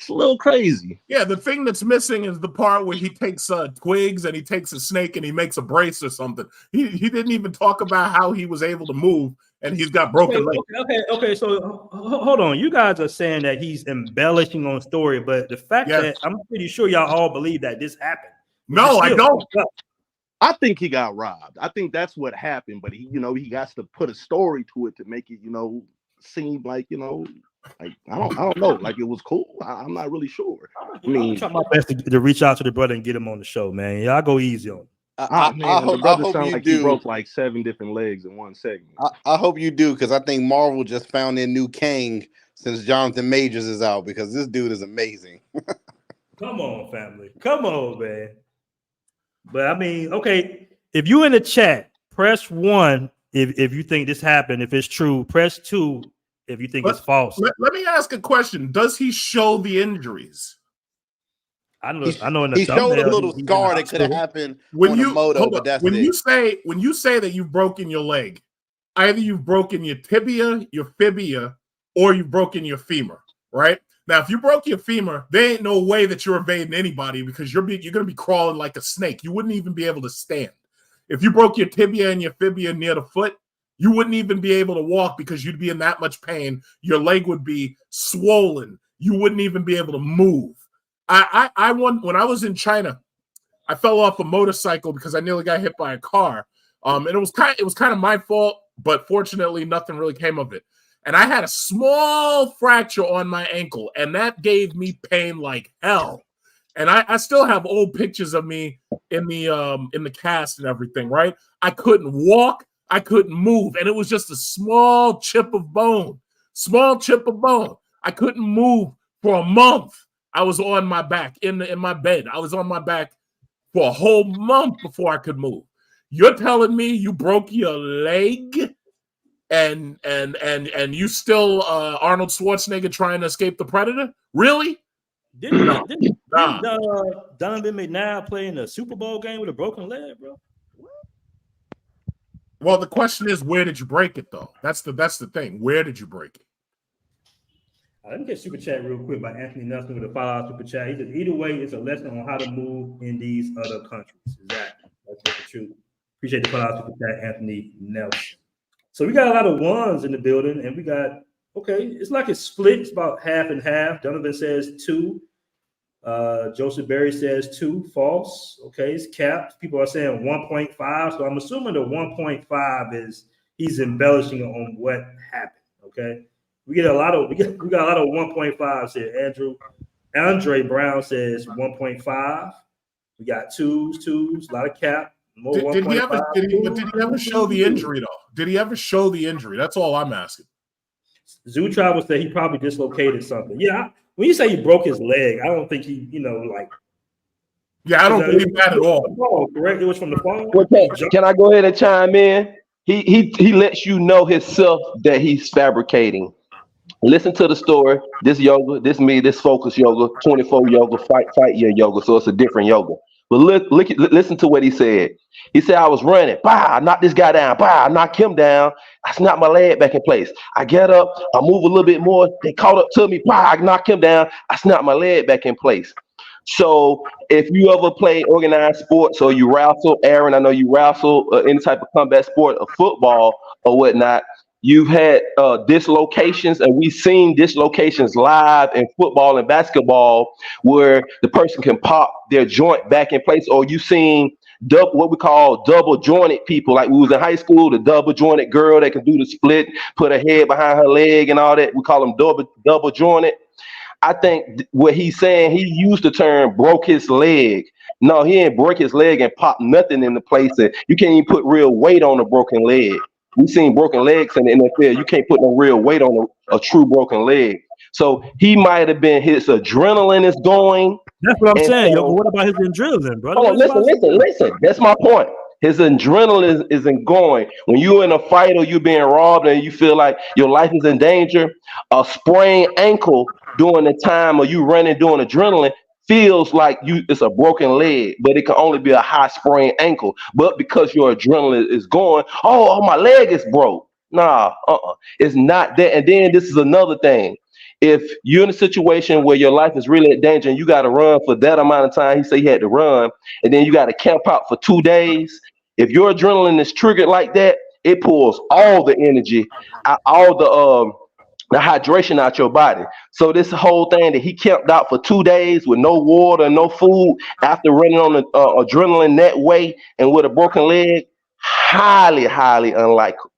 a little crazy. Yeah, the thing that's missing is the part where he takes twigs and he takes a snake and he makes a brace or something. He didn't even talk about how he was able to move and he's got broken legs. Okay. So hold on. You guys are saying that he's embellishing on story, but the fact that I'm pretty sure y'all all believe that this happened. No, I don't. I think he got robbed. I think that's what happened, but he got to put a story to it to make it, you know, seem like, you know, like I don't know, like it was cool. I'm not really sure. I mean, I'm trying my best to reach out to the brother and get him on the show, man. Y'all go easy on him. I hope sound you like do. He broke like 7 different legs in one segment. I hope you do, because I think Marvel just found their new Kang since Jonathan Majors is out, because this dude is amazing. Come on, family. Come on, man. But I mean, okay, if you in the chat, press 1 if you think this happened. If it's true, press 2 if you think it's false. Let me ask a question. Does he show the injuries? I know in the he showed a little scar that could have happened when you when you say that you've broken your leg, either you've broken your tibia, your fibia, or you've broken your femur, right? Now, if you broke your femur, there ain't no way that you're evading anybody, because you're going to be crawling like a snake. You wouldn't even be able to stand. If you broke your tibia and your fibia near the foot, you wouldn't even be able to walk because you'd be in that much pain. Your leg would be swollen. You wouldn't even be able to move. When I was in China, I fell off a motorcycle because I nearly got hit by a car. And it was kind of my fault, but fortunately nothing really came of it. And I had a small fracture on my ankle, and that gave me pain like hell. And I still have old pictures of me in the cast and everything, right? I couldn't walk. I couldn't move, and it was just a small chip of bone. I couldn't move for a month. I was on my back in my bed. I was on my back for a whole month before I could move. You're telling me you broke your leg and you still Arnold Schwarzenegger trying to escape the Predator? Really? Didn't Nah. Donovan McNabb play in a Super Bowl game with a broken leg, bro? Well, the question is, where did you break it, though? That's the thing. Where did you break it? Let me get super chat real quick by Anthony Nelson with a $5 super chat. He says, either way, it's a lesson on how to move in these other countries. Exactly. That's the truth. Appreciate the $5 super chat, Anthony Nelson. So we got a lot of ones in the building, and we got, okay, it's like it's split. It's about half and half. Donovan says 2. Joseph Berry says 2. False. Okay, it's capped. People are saying 1.5. So I'm assuming the 1.5 is he's embellishing on what happened. Okay. We got a lot of 1.5s here. Andre Brown says 1.5. We got 2s, a lot of cap. Did he ever show the injury though? Did he ever show the injury? That's all I'm asking. Zoo Travel said he probably dislocated something. Yeah, when you say he broke his leg, I don't think he, like. Yeah, I don't believe that at all. Correct? It was from the phone. Can I go ahead and chime in? He lets you know himself that he's fabricating. Listen to the story. This yoga, this me, this focus yoga, 24 yoga, fight year yoga. So it's a different yoga. But listen to what he said. He said, I was running. Bah, I knocked this guy down. Bah, I knocked him down. I snapped my leg back in place. I get up. I move a little bit more. They caught up to me. Bah, I knocked him down. I snapped my leg back in place. So if you ever play organized sports or you wrestle, Aaron, I know you wrestle any type of combat sport or football or whatnot, you've had dislocations, and we've seen dislocations live in football and basketball where the person can pop their joint back in place, or you've seen what we call double jointed people, like we was in high school, the double jointed girl that can do the split, put her head behind her leg and all that. We call them double jointed. I think what he's saying, he used the term broke his leg. No, he ain't break his leg and pop nothing in the place. And you can't even put real weight on a broken leg. We've seen broken legs in the NFL. You can't put no real weight on a true broken leg. So he might have been, his adrenaline is going. That's what I'm saying. Yo, what about his adrenaline, brother? Oh, listen. That's my point. His adrenaline isn't going. When you're in a fight or you're being robbed and you feel like your life is in danger, a sprained ankle during the time or you running doing adrenaline feels like it's a broken leg, but it can only be a high sprained ankle. But because your adrenaline is going, oh, my leg is broke. Nah, it's not that. And then this is another thing. If you're in a situation where your life is really in danger and you got to run for that amount of time, he said he had to run, and then you got to camp out for 2 days. If your adrenaline is triggered like that, it pulls all the energy, all the hydration out your body. So this whole thing that he camped out for 2 days with no water, no food, after running on the adrenaline that way and with a broken leg, highly, highly unlikely.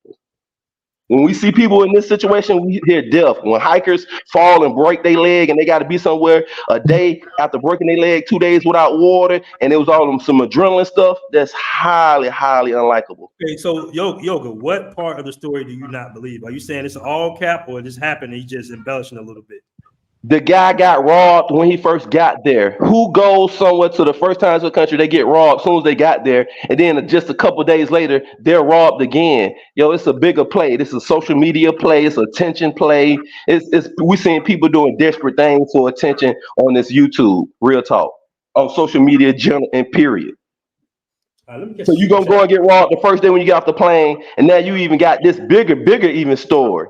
When we see people in this situation, we hear death. When hikers fall and break their leg and they got to be somewhere a day after breaking their leg, 2 days without water, and it was all some adrenaline stuff, that's highly, highly unlikable. Okay, so Yoga, what part of the story do you not believe? Are you saying it's all cap or this happened and he's just embellishing a little bit? The guy got robbed when he first got there. Who goes somewhere to the first time to a country, they get robbed as soon as they got there, and then just a couple days later, they're robbed again. Yo, it's a bigger play. This is a social media play. It's attention play. We're seeing people doing desperate things for attention on this YouTube. Real talk. On social media, and period. So you're going to go and get robbed the first day when you get off the plane, and now you even got this bigger even story.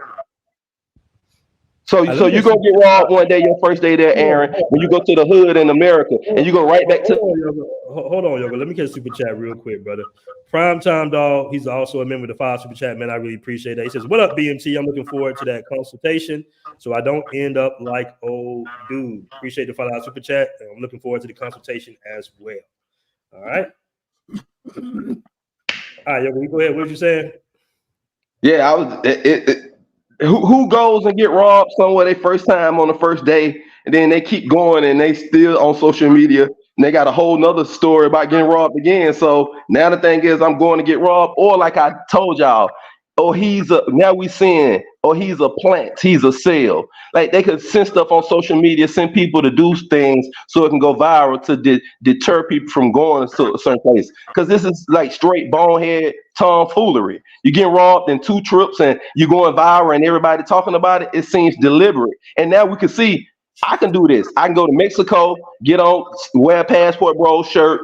So you're going to get robbed one day, your first day there, Aaron, when you go to the hood in America, and you go right back to... Hold on, Yoga. Let me get a super chat real quick, brother. Primetime Dog, he's also a member of the 5 super chat, man. I really appreciate that. He says, what up, BMT? I'm looking forward to that consultation so I don't end up like old dude. Appreciate the $5 super chat, and I'm looking forward to the consultation as well. All right? All right, Yoga, go ahead. What did you say? Yeah, who goes and get robbed somewhere their first time on the first day, and then they keep going and they still on social media and they got a whole nother story about getting robbed again. So now the thing is, I'm going to get robbed, or like I told y'all, now we seeing or he's a plant, he's a sale. Like they could send stuff on social media, send people to do things so it can go viral to deter people from going to a certain place. Because this is like straight bonehead tomfoolery. You're getting robbed in 2 trips and you're going viral and everybody talking about it. It seems deliberate. And now we can see I can do this. I can go to Mexico, get on, wear a Passport Bros shirt,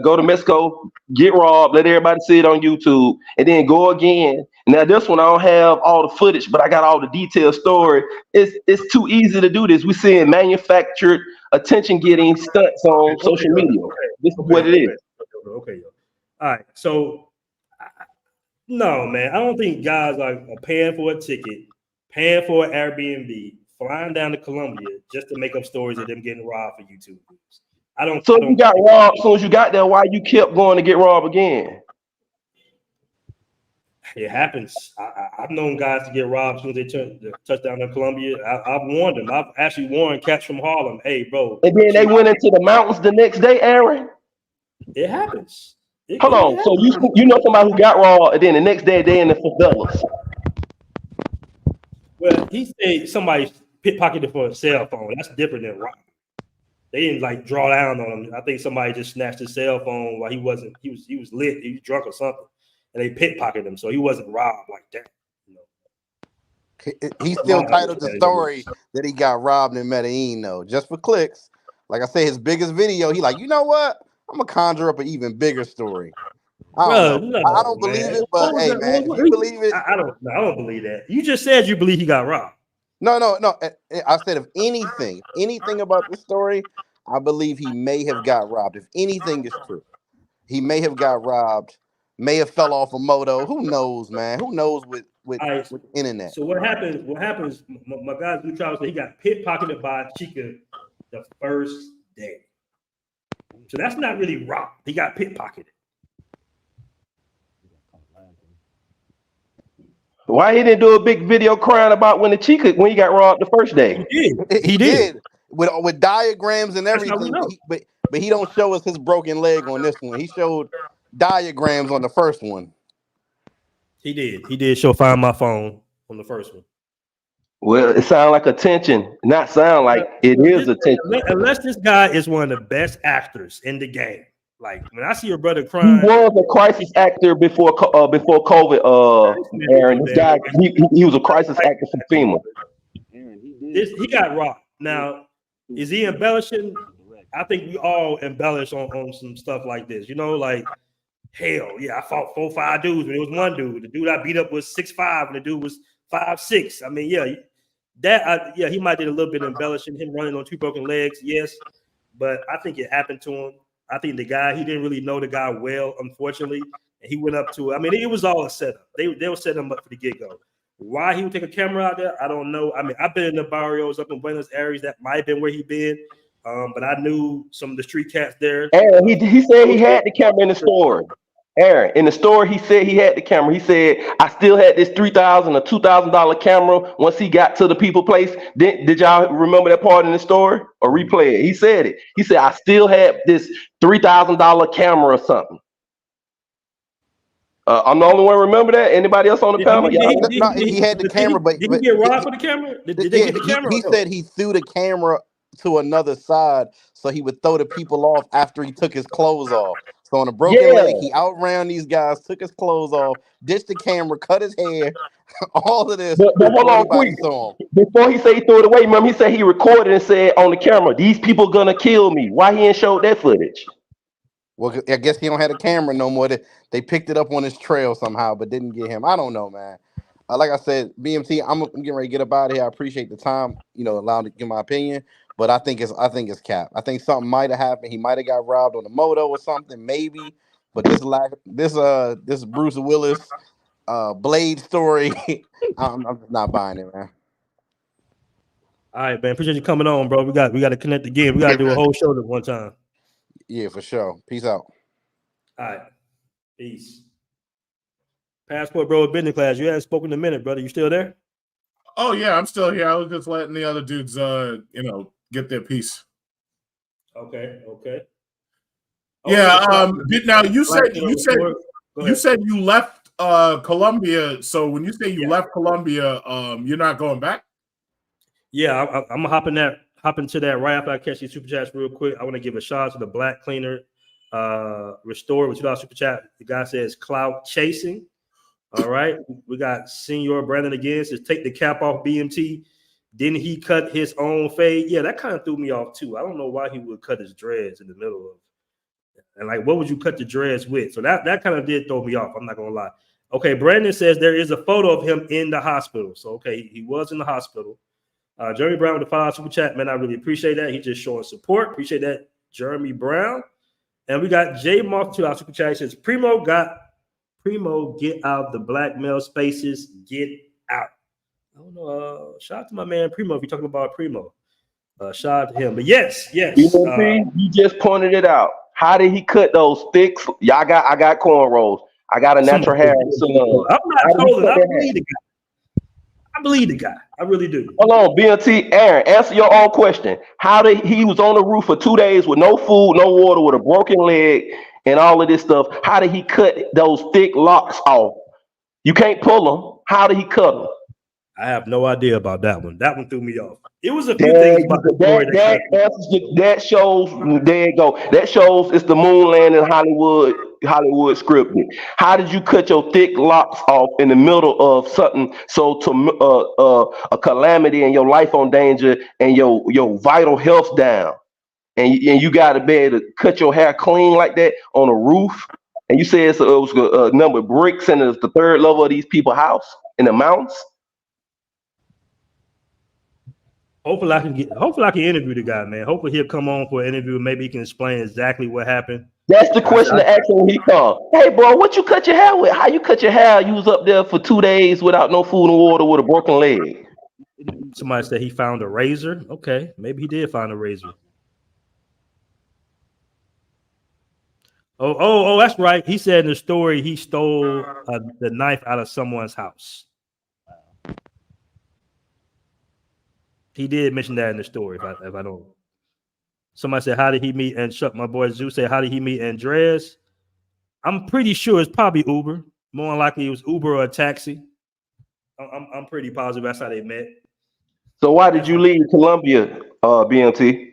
go to Mexico, get robbed, let everybody see it on YouTube, and then go again. Now this one I don't have all the footage, but I got all the detailed story. It's too easy to do this. We're seeing manufactured attention-getting stunts on social media. This is what it is. Okay. All right. So, no, man, I don't think guys are paying for a ticket, paying for an Airbnb, flying down to Colombia just to make up stories of them getting robbed for YouTube views. So if you got robbed as soon as you got there, why you kept going to get robbed again? It happens. I've known guys to get robbed as soon as they turn the touchdown in Colombia. I've warned them. I've actually warned cats from Harlem, hey, bro. And then they went into the mountains the next day, Aaron? It happens. Hold on. So you know somebody who got robbed, and then the next day they in the favelas. Well, he said somebody pickpocketed for a cell phone. That's different than robbing. They didn't like draw down on him. I think somebody just snatched his cell phone while he was lit, he was drunk or something, and they pickpocketed him, so he wasn't robbed like that. He still titled the story that he got robbed in Medellin, though, just for clicks. Like I say, his biggest video, he like, you know what? I'm gonna conjure up an even bigger story. I don't know. I don't believe it, but hey, man, if you believe it, I don't believe that. You just said you believe he got robbed. No. I said if anything about this story, I believe he may have got robbed. If anything is true, he may have got robbed, may have fell off a moto. Who knows, man? Who knows with internet? So what happens? My guy Blue Trout said he got pickpocketed by Chica the first day. So that's not really robbed. He got pickpocketed. Why he didn't do a big video crying about when he got robbed the first day? He did. With diagrams and everything. But he don't show us his broken leg on this one. He showed diagrams on the first one. He did show Find My Phone on the first one. Well, it sounds like attention, not sound like it is attention. Unless this guy is one of the best actors in the game. Like when I see your brother crying, he was a crisis actor before COVID. Aaron, this guy, he was a crisis actor for FEMA. He got robbed. Now, is he embellishing? I think we all embellish on some stuff like this. You know, like hell yeah, I fought 4 or 5 dudes, but it was one dude. The dude I beat up was 6'5", and the dude was 5'6". I mean, yeah, he might did a little bit of embellishing, him running on 2 broken legs, yes, but I think it happened to him. I think the guy, he didn't really know the guy well, unfortunately, and he went up to. I mean, it was all a setup. They were setting him up for the get-go. Why he would take a camera out there, I don't know. I mean, I've been in the barrios up in Buenos Aires. That might have been where he been, but I knew some of the street cats there. Aaron, he said he had the camera in the store. Aaron, in the store, he said he had the camera. He said, I still had this $3,000 or $2,000 camera once he got to the people place. Did y'all remember that part in the story or replay it? He said it. He said, I still had this $3,000 camera or something. I'm the only one remember that. Anybody else on the panel? He had the camera, but did he get robbed for the camera? Did they get the camera? He said he threw the camera to another side so he would throw the people off after he took his clothes off. So on a broken leg, he outran these guys, took his clothes off, ditched the camera, cut his hair, all of this. But hold on, quick. Before he said he threw it away, remember he said he recorded and said on the camera, "These people gonna kill me." Why he ain't showed that footage? Well, I guess he don't have a camera no more. They picked it up on his trail somehow, but didn't get him. I don't know, man. Like I said, BMT, I'm getting ready to get up out of here. I appreciate the time, allowing to give my opinion. But I think it's cap. I think something might have happened. He might have got robbed on a moto or something, maybe. But this Bruce Willis Blade story, I'm just not buying it, man. All right, man. Appreciate you coming on, bro. We got to connect again. We got to do a whole show at one time. Yeah, for sure. Peace out. All right. Peace. Passport Bros business class. You haven't spoken in a minute, brother. You still there? Oh yeah, I'm still here. I was just letting the other dudes get their piece. Okay. Yeah, now you said you left Colombia. So when you say you left Colombia, you're not going back? Yeah, I'm gonna hop into that right after I catch these super chats real quick. I want to give a shout out to the Black Cleaner Restore with $2 super chat. The guy says clout chasing. All right, we got Senior Brandon again. Says take the cap off BMT. Didn't he cut his own fade? Yeah, that kind of threw me off too. I don't know why he would cut his dreads in the middle of. And like, what would you cut the dreads with? So that kind of did throw me off. I'm not gonna lie. Okay, Brandon says there is a photo of him in the hospital. So okay, he was in the hospital. Jeremy Brown with the $5 super chat, man. I really appreciate that. He just showing support. Appreciate that, Jeremy Brown. And we got J Mark $2 super chat. He says Primo, get out the black male spaces. Get out. I don't know. Shout out to my man Primo if you're talking about Primo. Shout out to him. But yes. You just pointed it out. How did he cut those thick? Yeah, I got cornrows. I got a natural hair. I'm not trolling. I believe the guy. I really do. Hold on, BNT. Aaron, answer your own question. How did he was on the roof for 2 days with no food, no water, with a broken leg, and all of this stuff? How did he cut those thick locks off? You can't pull them. How did he cut them? I have no idea about that one. That one threw me off. It was a few things about the story that shows. There you go. That shows it's the moon landing Hollywood scripted. How did you cut your thick locks off in the middle of something so to a calamity and your life on danger and your vital health down, and you got to be able to cut your hair clean like that on a roof? And you said it was a number of bricks and it's the third level of these people's house in the mountains. Hopefully I can interview the guy, man. Hopefully he'll come on for an interview. Maybe he can explain exactly what happened. That's the question to ask him when he comes. Hey, bro, what you cut your hair with? How you cut your hair? You was up there for 2 days without no food and water with a broken leg. Somebody said he found a razor. Okay, maybe he did find a razor. Oh, that's right. He said in the story he stole the knife out of someone's house. He did mention that in the story. If I don't, somebody said, "How did he meet?" And Chuck, my boy Zeus said, "How did he meet Andres?" I'm pretty sure it's probably Uber. More than likely, it was Uber or a taxi. I'm pretty positive that's how they met. So why did you leave Colombia, BMT?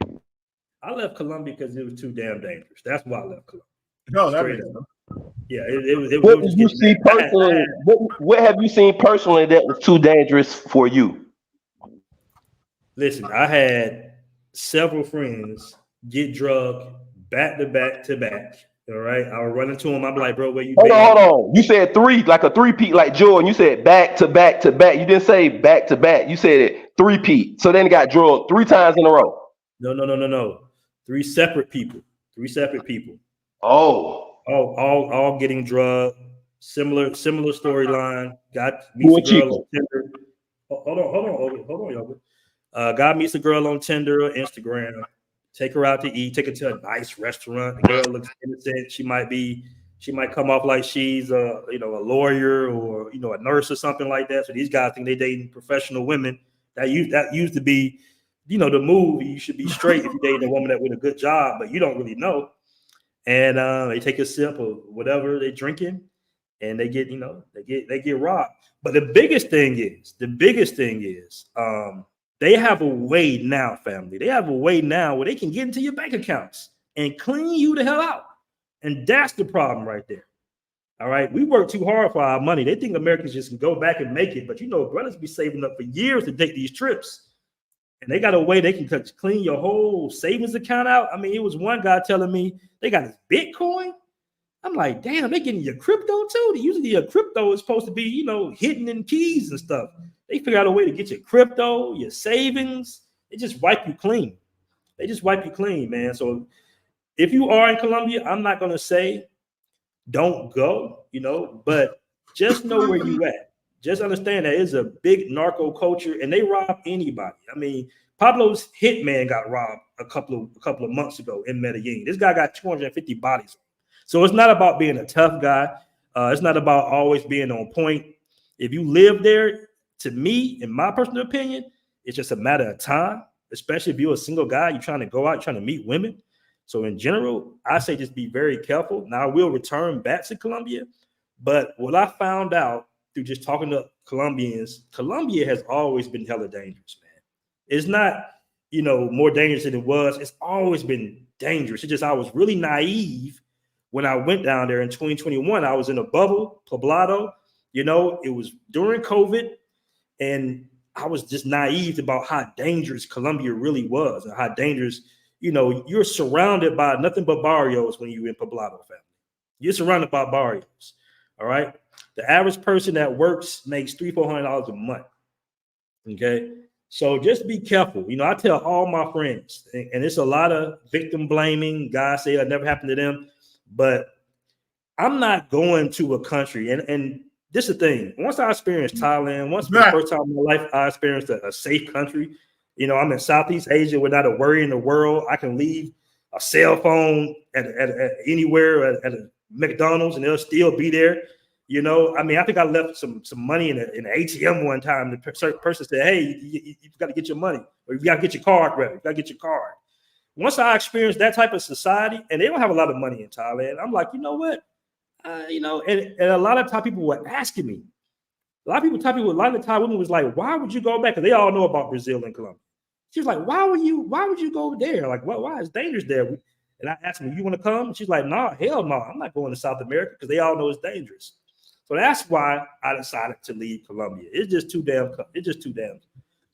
I left Colombia because it was too damn dangerous. That's why I left Colombia. No, that makes yeah. It what did you see personally? What have you seen personally that was too dangerous for you? Listen, I had several friends get drugged back to back. All right, I would run into them. I'm like, bro, where you been? Hold on. You said three, like a three-peat, like Jordan. You said back to back to back. You didn't say back to back. You said it three-peat. So then he got drugged 3 times in a row. No. 3 separate people. Oh. All getting drugged. Similar storyline. Got meets a girl on Tinder. Hold on, y'all. Guy meets a girl on Tinder or Instagram. Take her out to eat. Take her to a nice restaurant. The girl looks innocent. She might come off like she's a lawyer or a nurse or something like that. So these guys think they dating professional women. That used to be, the move. You should be straight if you're dating a woman that with a good job, but you don't really know. And they take a sip of whatever they're drinking, and they get robbed. But the biggest thing is, they have a way now, family. They have a way now where they can get into your bank accounts and clean you the hell out. And that's the problem right there. All right. We work too hard for our money. They think Americans just can go back and make it. But brothers be saving up for years to take these trips. And they got a way they can clean your whole savings account out. I mean, it was one guy telling me they got his Bitcoin. I'm like, damn, they getting your crypto too. Usually your crypto is supposed to be, hidden in keys and stuff. They figure out a way to get your crypto, your savings. They just wipe you clean. Man. So if you are in Colombia, I'm not going to say don't go, but just know where you at. Just understand that it's a big narco culture and they rob anybody. I mean, Pablo's hitman got robbed a couple of months ago in Medellin. This guy got 250 bodies. So it's not about being a tough guy. It's not about always being on point. If you live there, to me, in my personal opinion, it's just a matter of time, especially if you're a single guy, you're trying to go out, you're trying to meet women. So in general, I say just be very careful. Now, I will return back to Colombia, But what I found out through just talking to Colombians, Colombia has always been hella dangerous, man. It's not, more dangerous than it was. It's always been dangerous. It's just I was really naive when I went down there in 2021. I was in a bubble, poblado. It was during COVID, and I was just naive about how dangerous Colombia really was and how dangerous, you're surrounded by nothing but barrios when you're in poblado, family. You're surrounded by barrios. All right. The average person that works makes $300-400 a month. Okay. So just be careful. I tell all my friends, and it's a lot of victim blaming. Guys say it never happened to them, but I'm not going to a country. And this is the thing. Once I experienced Thailand, for the first time in my life, I experienced a safe country. I'm in Southeast Asia without a worry in the world. I can leave a cell phone at anywhere at a McDonald's and they'll still be there. I think I left some money in an ATM one time. The person said, "Hey, you've got to get your money, or you got to get your card ready. You got to get your card." Once I experienced that type of society, and they don't have a lot of money in Thailand, I'm like, you know what? And a lot of Thai people were asking me. A lot of the Thai women was like, "Why would you go back?" Because they all know about Brazil and Colombia. She was like, "Why would you go there? Like, why is dangerous there?" And I asked her, "You want to come?" And she's like, "No, hell no, I'm not going to South America because they all know it's dangerous." So that's why I decided to leave Colombia. It's just too damn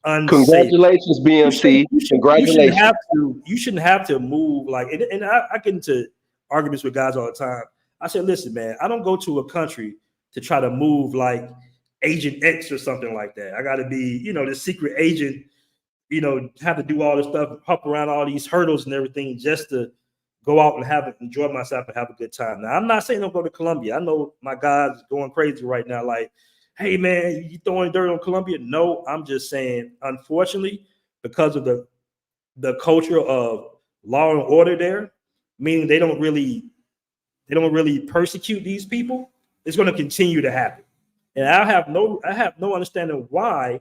unsafe. Congratulations, BMT. Congratulations. You shouldn't have to move like. And I get into arguments with guys all the time. I said, "Listen, man, I don't go to a country to try to move like Agent X or something like that. I got to be, the secret agent. Have to do all this stuff, hop around all these hurdles and everything just to go out and enjoy myself and have a good time." Now, I'm not saying don't go to Colombia. I know my guys going crazy right now. Like, "Hey, man, you throwing dirt on Colombia?" No, I'm just saying, unfortunately, because of the culture of law and order there, meaning they don't really persecute these people, it's going to continue to happen. And I have no understanding why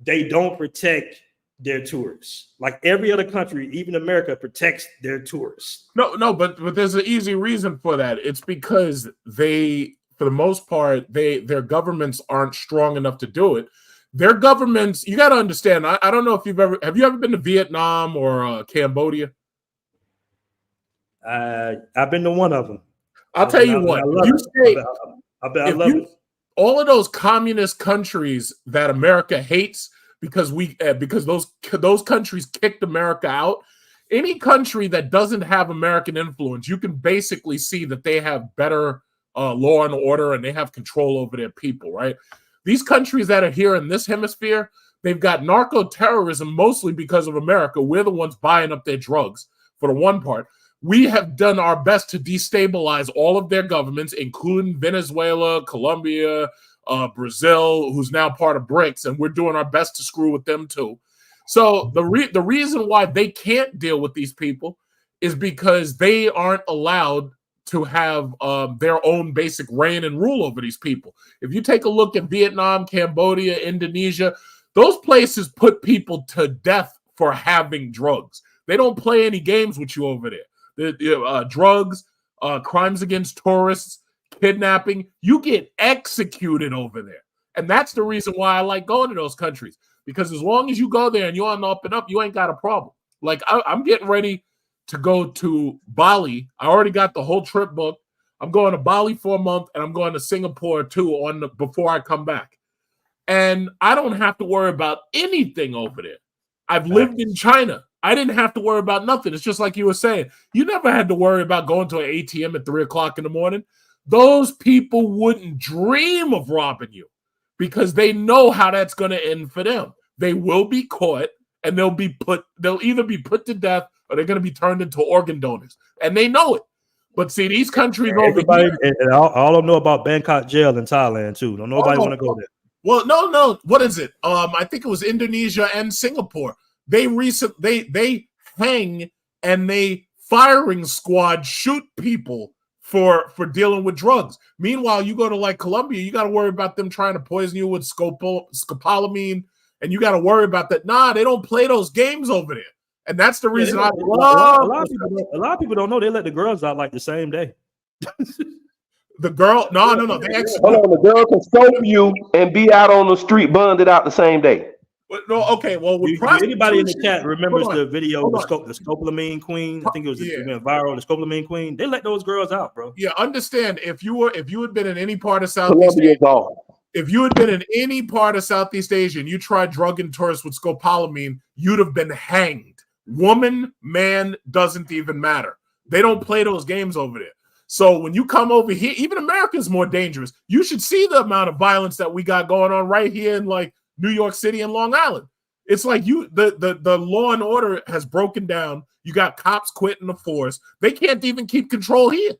they don't protect their tourists. Like every other country, even America, protects their tourists. No, but there's an easy reason for that. It's because they, for the most part, their governments aren't strong enough to do it. Their governments, you got to understand. I don't know if have you ever been to Vietnam or Cambodia? I've been to one of them. I'll tell you what. I love it. All of those communist countries that America hates because those countries kicked America out. Any country that doesn't have American influence, you can basically see that they have better law and order and they have control over their people, right? These countries that are here in this hemisphere, they've got narco-terrorism mostly because of America. We're the ones buying up their drugs for the one part. We have done our best to destabilize all of their governments, including Venezuela, Colombia, Brazil, who's now part of BRICS, and we're doing our best to screw with them too. So the reason why they can't deal with these people is because they aren't allowed to have their own basic reign and rule over these people. If you take a look at Vietnam, Cambodia, Indonesia, those places put people to death for having drugs. They don't play any games with you over there. Drugs, crimes against tourists, kidnapping, you get executed over there. And that's the reason why I like going to those countries. Because as long as you go there and you're on the up and up, you ain't got a problem. Like, I'm getting ready to go to Bali. I already got the whole trip booked. I'm going to Bali for a month, and I'm going to Singapore too before I come back. And I don't have to worry about anything over there. I've lived in China. I didn't have to worry about nothing. It's just like you were saying. You never had to worry about going to an ATM at 3 o'clock in the morning. Those people wouldn't dream of robbing you because they know how that's going to end for them. They will be caught and they'll either be put to death or they're going to be turned into organ donors. And they know it. But see, these countries over here. And all I know about Bangkok jail in Thailand too. Don't nobody want to go there. Well, no. What is it? I think it was Indonesia and Singapore. They hang and they firing squad shoot people for dealing with drugs. Meanwhile, you go to like Colombia, you got to worry about them trying to poison you with scopolamine, and you got to worry about that. Nah, they don't play those games over there, and that's the reason I love. A lot of people don't know they let the girls out like the same day. The girl, no. They actually Hold on, the girl can scope you and be out on the street, bundled out the same day. no. Okay, well, with Do anybody in the prostitution, chat remembers hold on, the video hold the on. scopolamine queen? I think it Yeah. went viral. The scopolamine queen. They let those girls out, bro. Yeah, understand if you had been in any part of Southeast Colombia's Asia, off. if you had been in any part of Southeast Asia and you tried drugging tourists with scopolamine, you'd have been hanged. Woman, man, doesn't even matter. They don't play those games over there. So when you come over here, even America's more dangerous. You should see the amount of violence that we got going on right here in like New York City and Long Island. It's like the law and order has broken down. You got cops quitting the force. They can't even keep control here.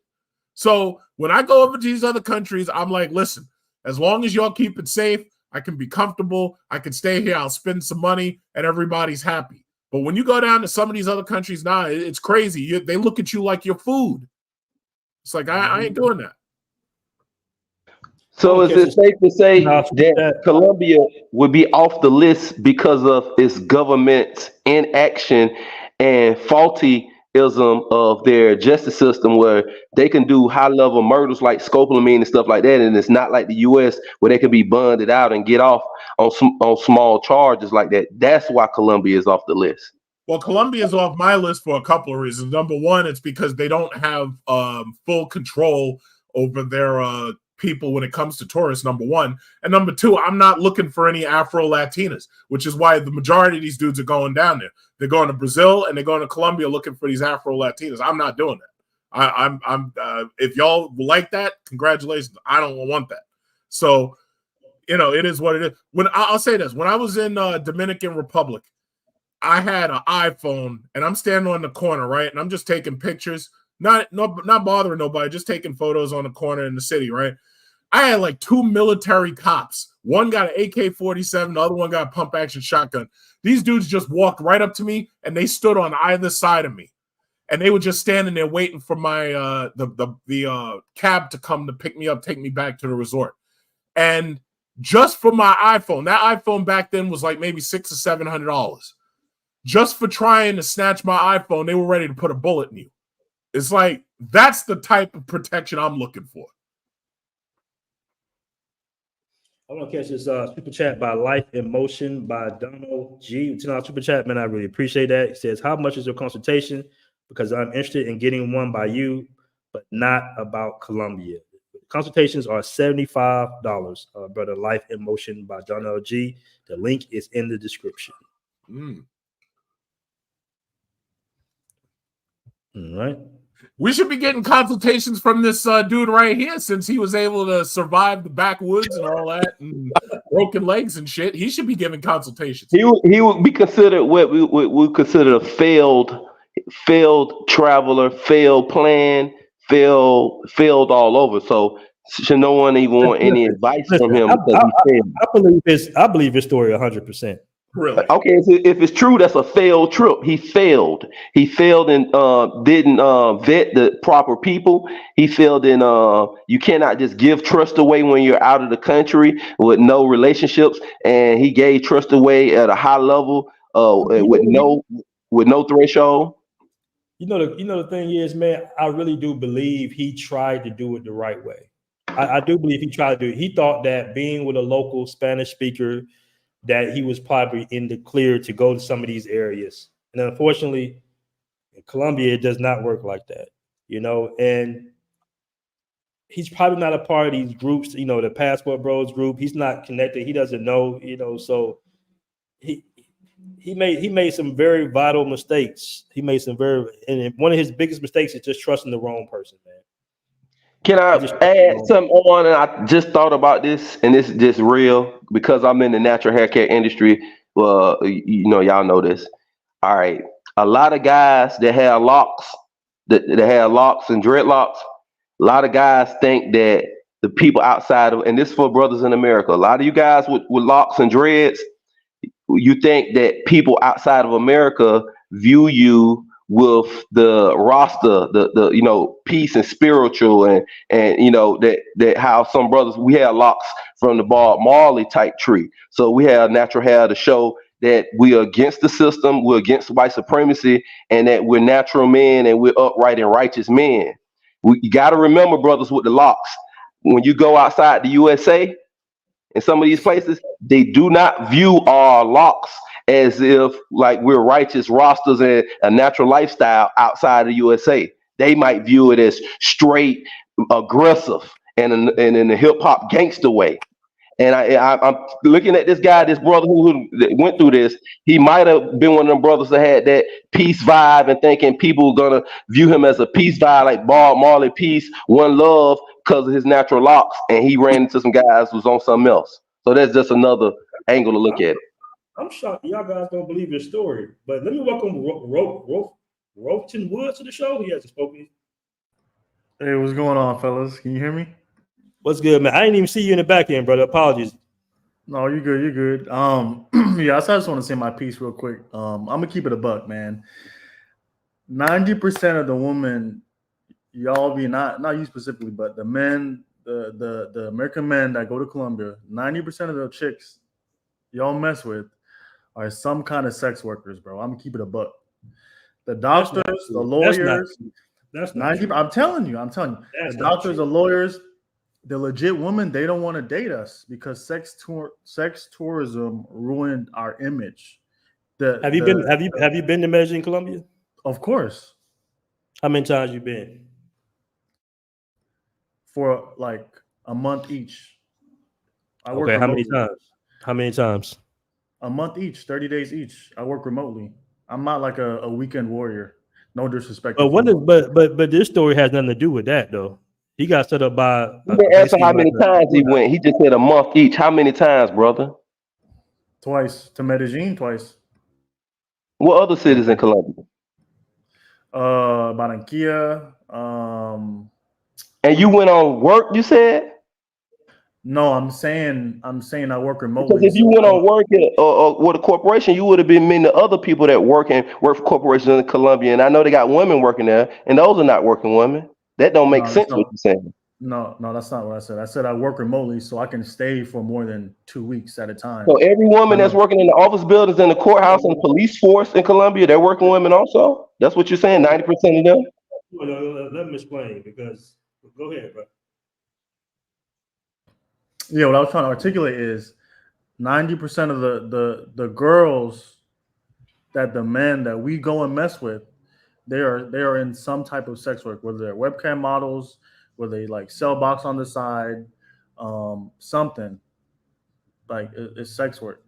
So when I go over to these other countries, I'm like, listen, as long as y'all keep it safe, I can be comfortable. I can stay here. I'll spend some money and everybody's happy. But when you go down to some of these other countries now, it's crazy. They look at you like you're food. It's like, I ain't doing that. So is it safe to say that Colombia would be off the list because of its government's inaction and faultyism of their justice system, where they can do high-level murders like scopolamine and stuff like that, and it's not like the U.S. where they can be bonded out and get off on small charges like that? That's why Colombia is off the list. Well, Colombia is off my list for a couple of reasons. Number one, it's because they don't have full control over their people when it comes to tourists, number one. And number two, I'm not looking for any Afro-Latinas, which is why the majority of these dudes are going down there. They're going to Brazil and they're going to Colombia looking for these Afro-Latinas. I'm not doing that. I'm if y'all like that, congratulations. I don't want that. So, it is what it is. I'll say this, when I was in Dominican Republic, I had an iPhone and I'm standing on the corner, right? And I'm just taking pictures, not bothering nobody, just taking photos on the corner in the city, right? I had like 2 military cops. One got an AK-47, the other one got a pump action shotgun. These dudes just walked right up to me and they stood on either side of me. And they were just standing there waiting for my the cab to come to pick me up, take me back to the resort. And just for my iPhone, that iPhone back then was like maybe $600 or $700. Just for trying to snatch my iPhone, they were ready to put a bullet in you. It's like, that's the type of protection I'm looking for. I want to catch this super chat by Life in Motion by Donald G. $10 super chat, man. I really appreciate that. It says, how much is your consultation? Because I'm interested in getting one by you, but not about Colombia. Consultations are $75, brother. Life in Motion by Donald G. The link is in the description. All right. We should be getting consultations from this dude right here, since he was able to survive the backwoods and all that, and broken legs and shit. He should be giving consultations. He would be considered what we consider a failed traveler, failed plan, failed all over. So should no one even want any advice from him because he failed? I believe his story 100%. Really? Okay, so if it's true, that's a failed trip. He failed. He failed and didn't vet the proper people. He failed in you cannot just give trust away when you're out of the country with no relationships. And he gave trust away at a high level with no threshold. You know the thing is, man, I really do believe he tried to do it the right way. I do believe he tried to do it. He thought that being with a local Spanish speaker, that he was probably in the clear to go to some of these areas. And unfortunately, in Colombia, it does not work like that, and he's probably not a part of these groups, the Passport Bros group. He's not connected. He doesn't know, so he made some very vital mistakes. And one of his biggest mistakes is just trusting the wrong person, man. Can I add something on? And I just thought about this, and this is just real because I'm in the natural hair care industry. Well, y'all know this. All right. A lot of guys that have locks, that have locks and dreadlocks, a lot of guys think that the people outside of, and this is for brothers in America, a lot of you guys with locks and dreads, you think that people outside of America view you with the roster, the peace and spiritual, and that how some brothers, we have locks from the Bob Marley type tree. So we have natural hair to show that we are against the system, we're against white supremacy, and that we're natural men and we're upright and righteous men. You got to remember, brothers with the locks, when you go outside the USA, in some of these places, they do not view our locks as if like we're righteous rosters and a natural lifestyle outside of the USA. They might view it as straight aggressive and in a hip hop gangster way. And I'm looking at this guy, this brother who went through this. He might have been one of them brothers that had that peace vibe and thinking people were gonna view him as a peace vibe, like Bob Marley, peace, one love, because of his natural locks. And he ran into some guys who was on something else. So that's just another angle to look at it. I'm shocked y'all guys don't believe his story. But let me welcome Roten Woods to the show. He hasn't spoken. Hey, what's going on, fellas? Can you hear me? What's good, man? I didn't even see you in the back end, brother. Apologies. No, you're good. You're good. Yeah, I just want to say my piece real quick. I'm gonna keep it a buck, man. 90% of the women, y'all be not you specifically, but the men, the American men that go to Colombia, 90% of the chicks y'all mess with are some kind of sex workers, bro. I'm gonna keep it a buck. The doctors, the lawyers, that's 90. I'm telling you, the doctors, the lawyers, the legit women, they don't want to date us because sex tourism ruined our image. Have you been to Medellin, Colombia? Of course. How many times you been? For like a month each. Okay, how many times? How many times? A month each, 30 days each. I work remotely. I'm not like a weekend warrior. No disrespect. But this story has nothing to do with that though. He got set up by. He didn't answer how many times he went. He just said a month each. How many times, brother? Twice. To Medellin, twice. What other cities in Colombia? Barranquilla. And you went on work, you said? No, I'm saying I work remotely. Because if you went on work with a corporation, you would have been meeting the other people that work for corporations in Colombia. And I know they got women working there, and those are not working women. That don't make sense what you're saying. No, that's not what I said. I said I work remotely so I can stay for more than 2 weeks at a time. So every woman that's working in the office buildings, in the courthouse, and the police force in Colombia, they're working women also? That's what you're saying, 90% of them? Let me explain, because go ahead, bro. Yeah, what I was trying to articulate is 90% of the girls that the men that we go and mess with, they are in some type of sex work, whether they're webcam models, where they like sell box on the side, something like it's sex work.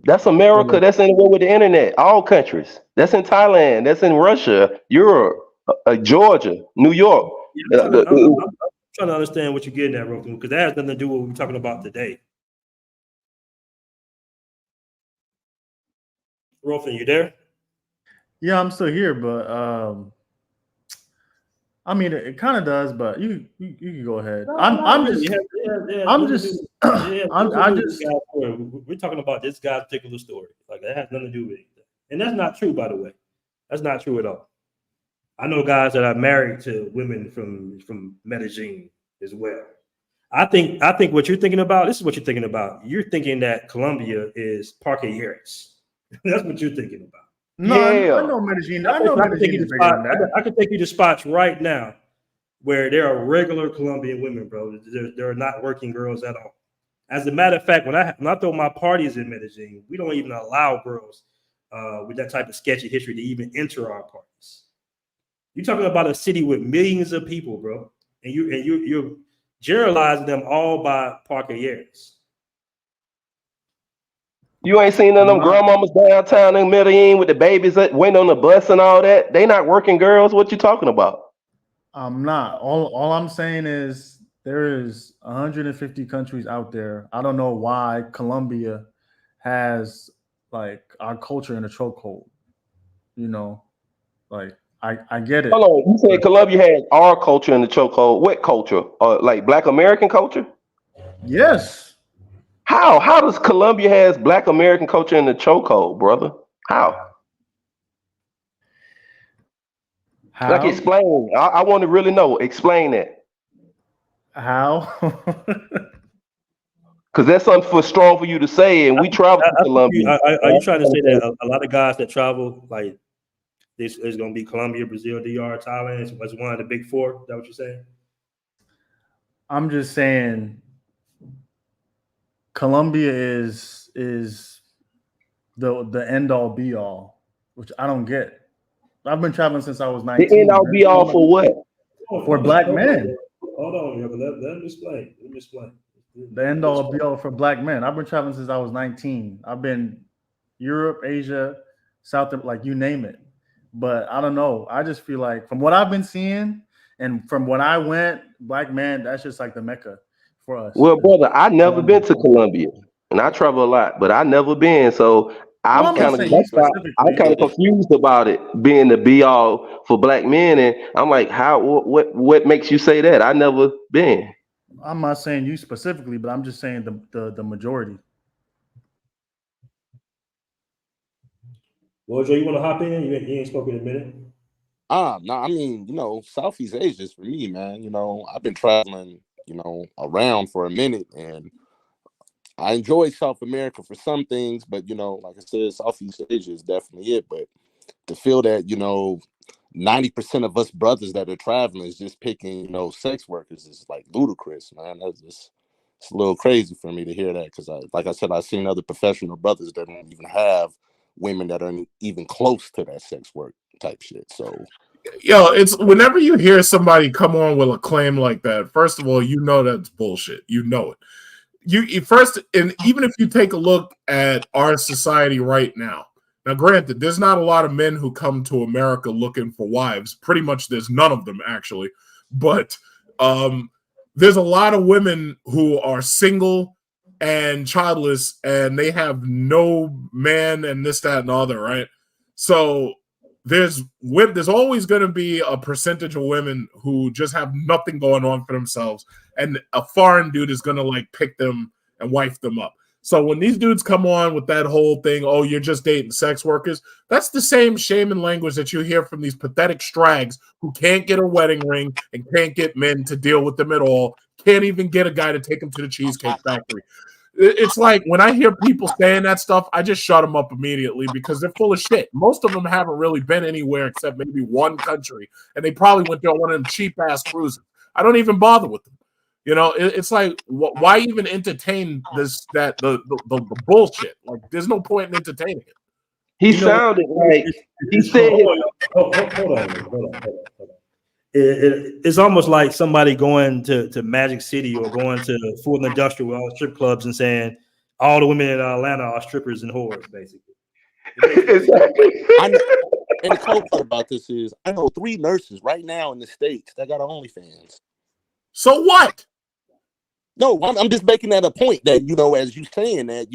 That's America. That's anywhere with the internet. All countries. That's in Thailand. That's in Russia, Europe, Georgia, New York. I'm trying to understand what you're getting at, Roten, because that has nothing to do with what we're talking about today. Roten, you there? Yeah, I'm still here, but I mean, it kind of does, but you can go ahead. We're talking about this guy's particular story. Like that has nothing to do with it, and that's not true, by the way. That's not true at all. I know guys that are married to women from Medellin as well. I think what you're thinking about. This is what you're thinking about. You're thinking that Colombia is Parque Yeres. That's what you're thinking about. No, yeah. I know Medellin. I can take you to spots right now where there are regular Colombian women, bro. There are not working girls at all. As a matter of fact, when I throw my parties in Medellin, we don't even allow girls with that type of sketchy history to even enter our parties. You're talking about a city with millions of people, bro, and you're generalizing them all by Parque Yeres. You ain't seen none of them grandmamas downtown in Medellin with the babies that waiting on the bus and all that. They not working girls. What you talking about? I'm not. All I'm saying is there is 150 countries out there. I don't know why Colombia has like our culture in a chokehold. You know, like I get it. Hold on, you said Colombia has our culture in the chokehold. What culture? Like Black American culture? Yes. How does Colombia has Black American culture in the chokehold, brother? How? Like explain. I want to really know. Explain that. How? Because that's something strong for you to say, and we travel to Colombia. Are you trying to say that a lot of guys that travel, like this is going to be Colombia, Brazil, DR, Thailand, was one of the big four? Is that what you're saying? I'm just saying Colombia is the end all be all, which I don't get. I've been traveling since I was The end 19, all be all man. for what? For black men. Hold on, let me explain. Let me explain. The end all be all for black men. I've been traveling since I was 19. I've been Europe, Asia, South, like you name it. But I don't know. I just feel like from what I've been seeing and from when I went, black man, that's just like the Mecca for us. Well, brother, I never Colombia. been to Colombia, and I travel a lot, but I never been. So Well, I'm I'm not kind of saying you I'm specifically. kind of confused about it being the be all for black men, and I'm like, how? What makes you say that? I never been. I'm not saying you specifically, but I'm just saying the majority. Well, Joe, you want to hop in? You ain't spoken in a minute. No, I mean, Southeast Asia is for me, man. I've been traveling, around for a minute, and I enjoy South America for some things, but like I said, Southeast Asia is definitely it. But to feel that, 90% of us brothers that are traveling is just picking, sex workers is like ludicrous, man. It's a little crazy for me to hear that because, like I said, I've seen other professional brothers that don't even have women that aren't even close to that sex work type shit. So, it's whenever you hear somebody come on with a claim like that, first of all, you know that's bullshit. You know it. You first, and even if you take a look at our society right now, granted, there's not a lot of men who come to America looking for wives. Pretty much, there's none of them actually, but there's a lot of women who are single and childless, and they have no man and this, that, and the other, right? So there's always going to be a percentage of women who just have nothing going on for themselves, and a foreign dude is going to like pick them and wife them up. So when these dudes come on with that whole thing, oh, you're just dating sex workers, that's the same shame and language that you hear from these pathetic strags who can't get a wedding ring and can't get men to deal with them at all, can't even get a guy to take them to the Cheesecake Factory. It's like when I hear people saying that stuff, I just shut them up immediately because they're full of shit. Most of them haven't really been anywhere except maybe one country, and they probably went there on one of them cheap ass cruises. I don't even bother with them. It's like, why even entertain the bullshit? Like, there's no point in entertaining it. He sounded like he said. Hold on. It's almost like somebody going to Magic City or going to Fort Industrial with all strip clubs and saying all the women in Atlanta are strippers and whores, basically. Exactly. And the cool part about this is I know 3 nurses right now in the States that got OnlyFans. So what? No, I'm just making that a point that, as you saying that,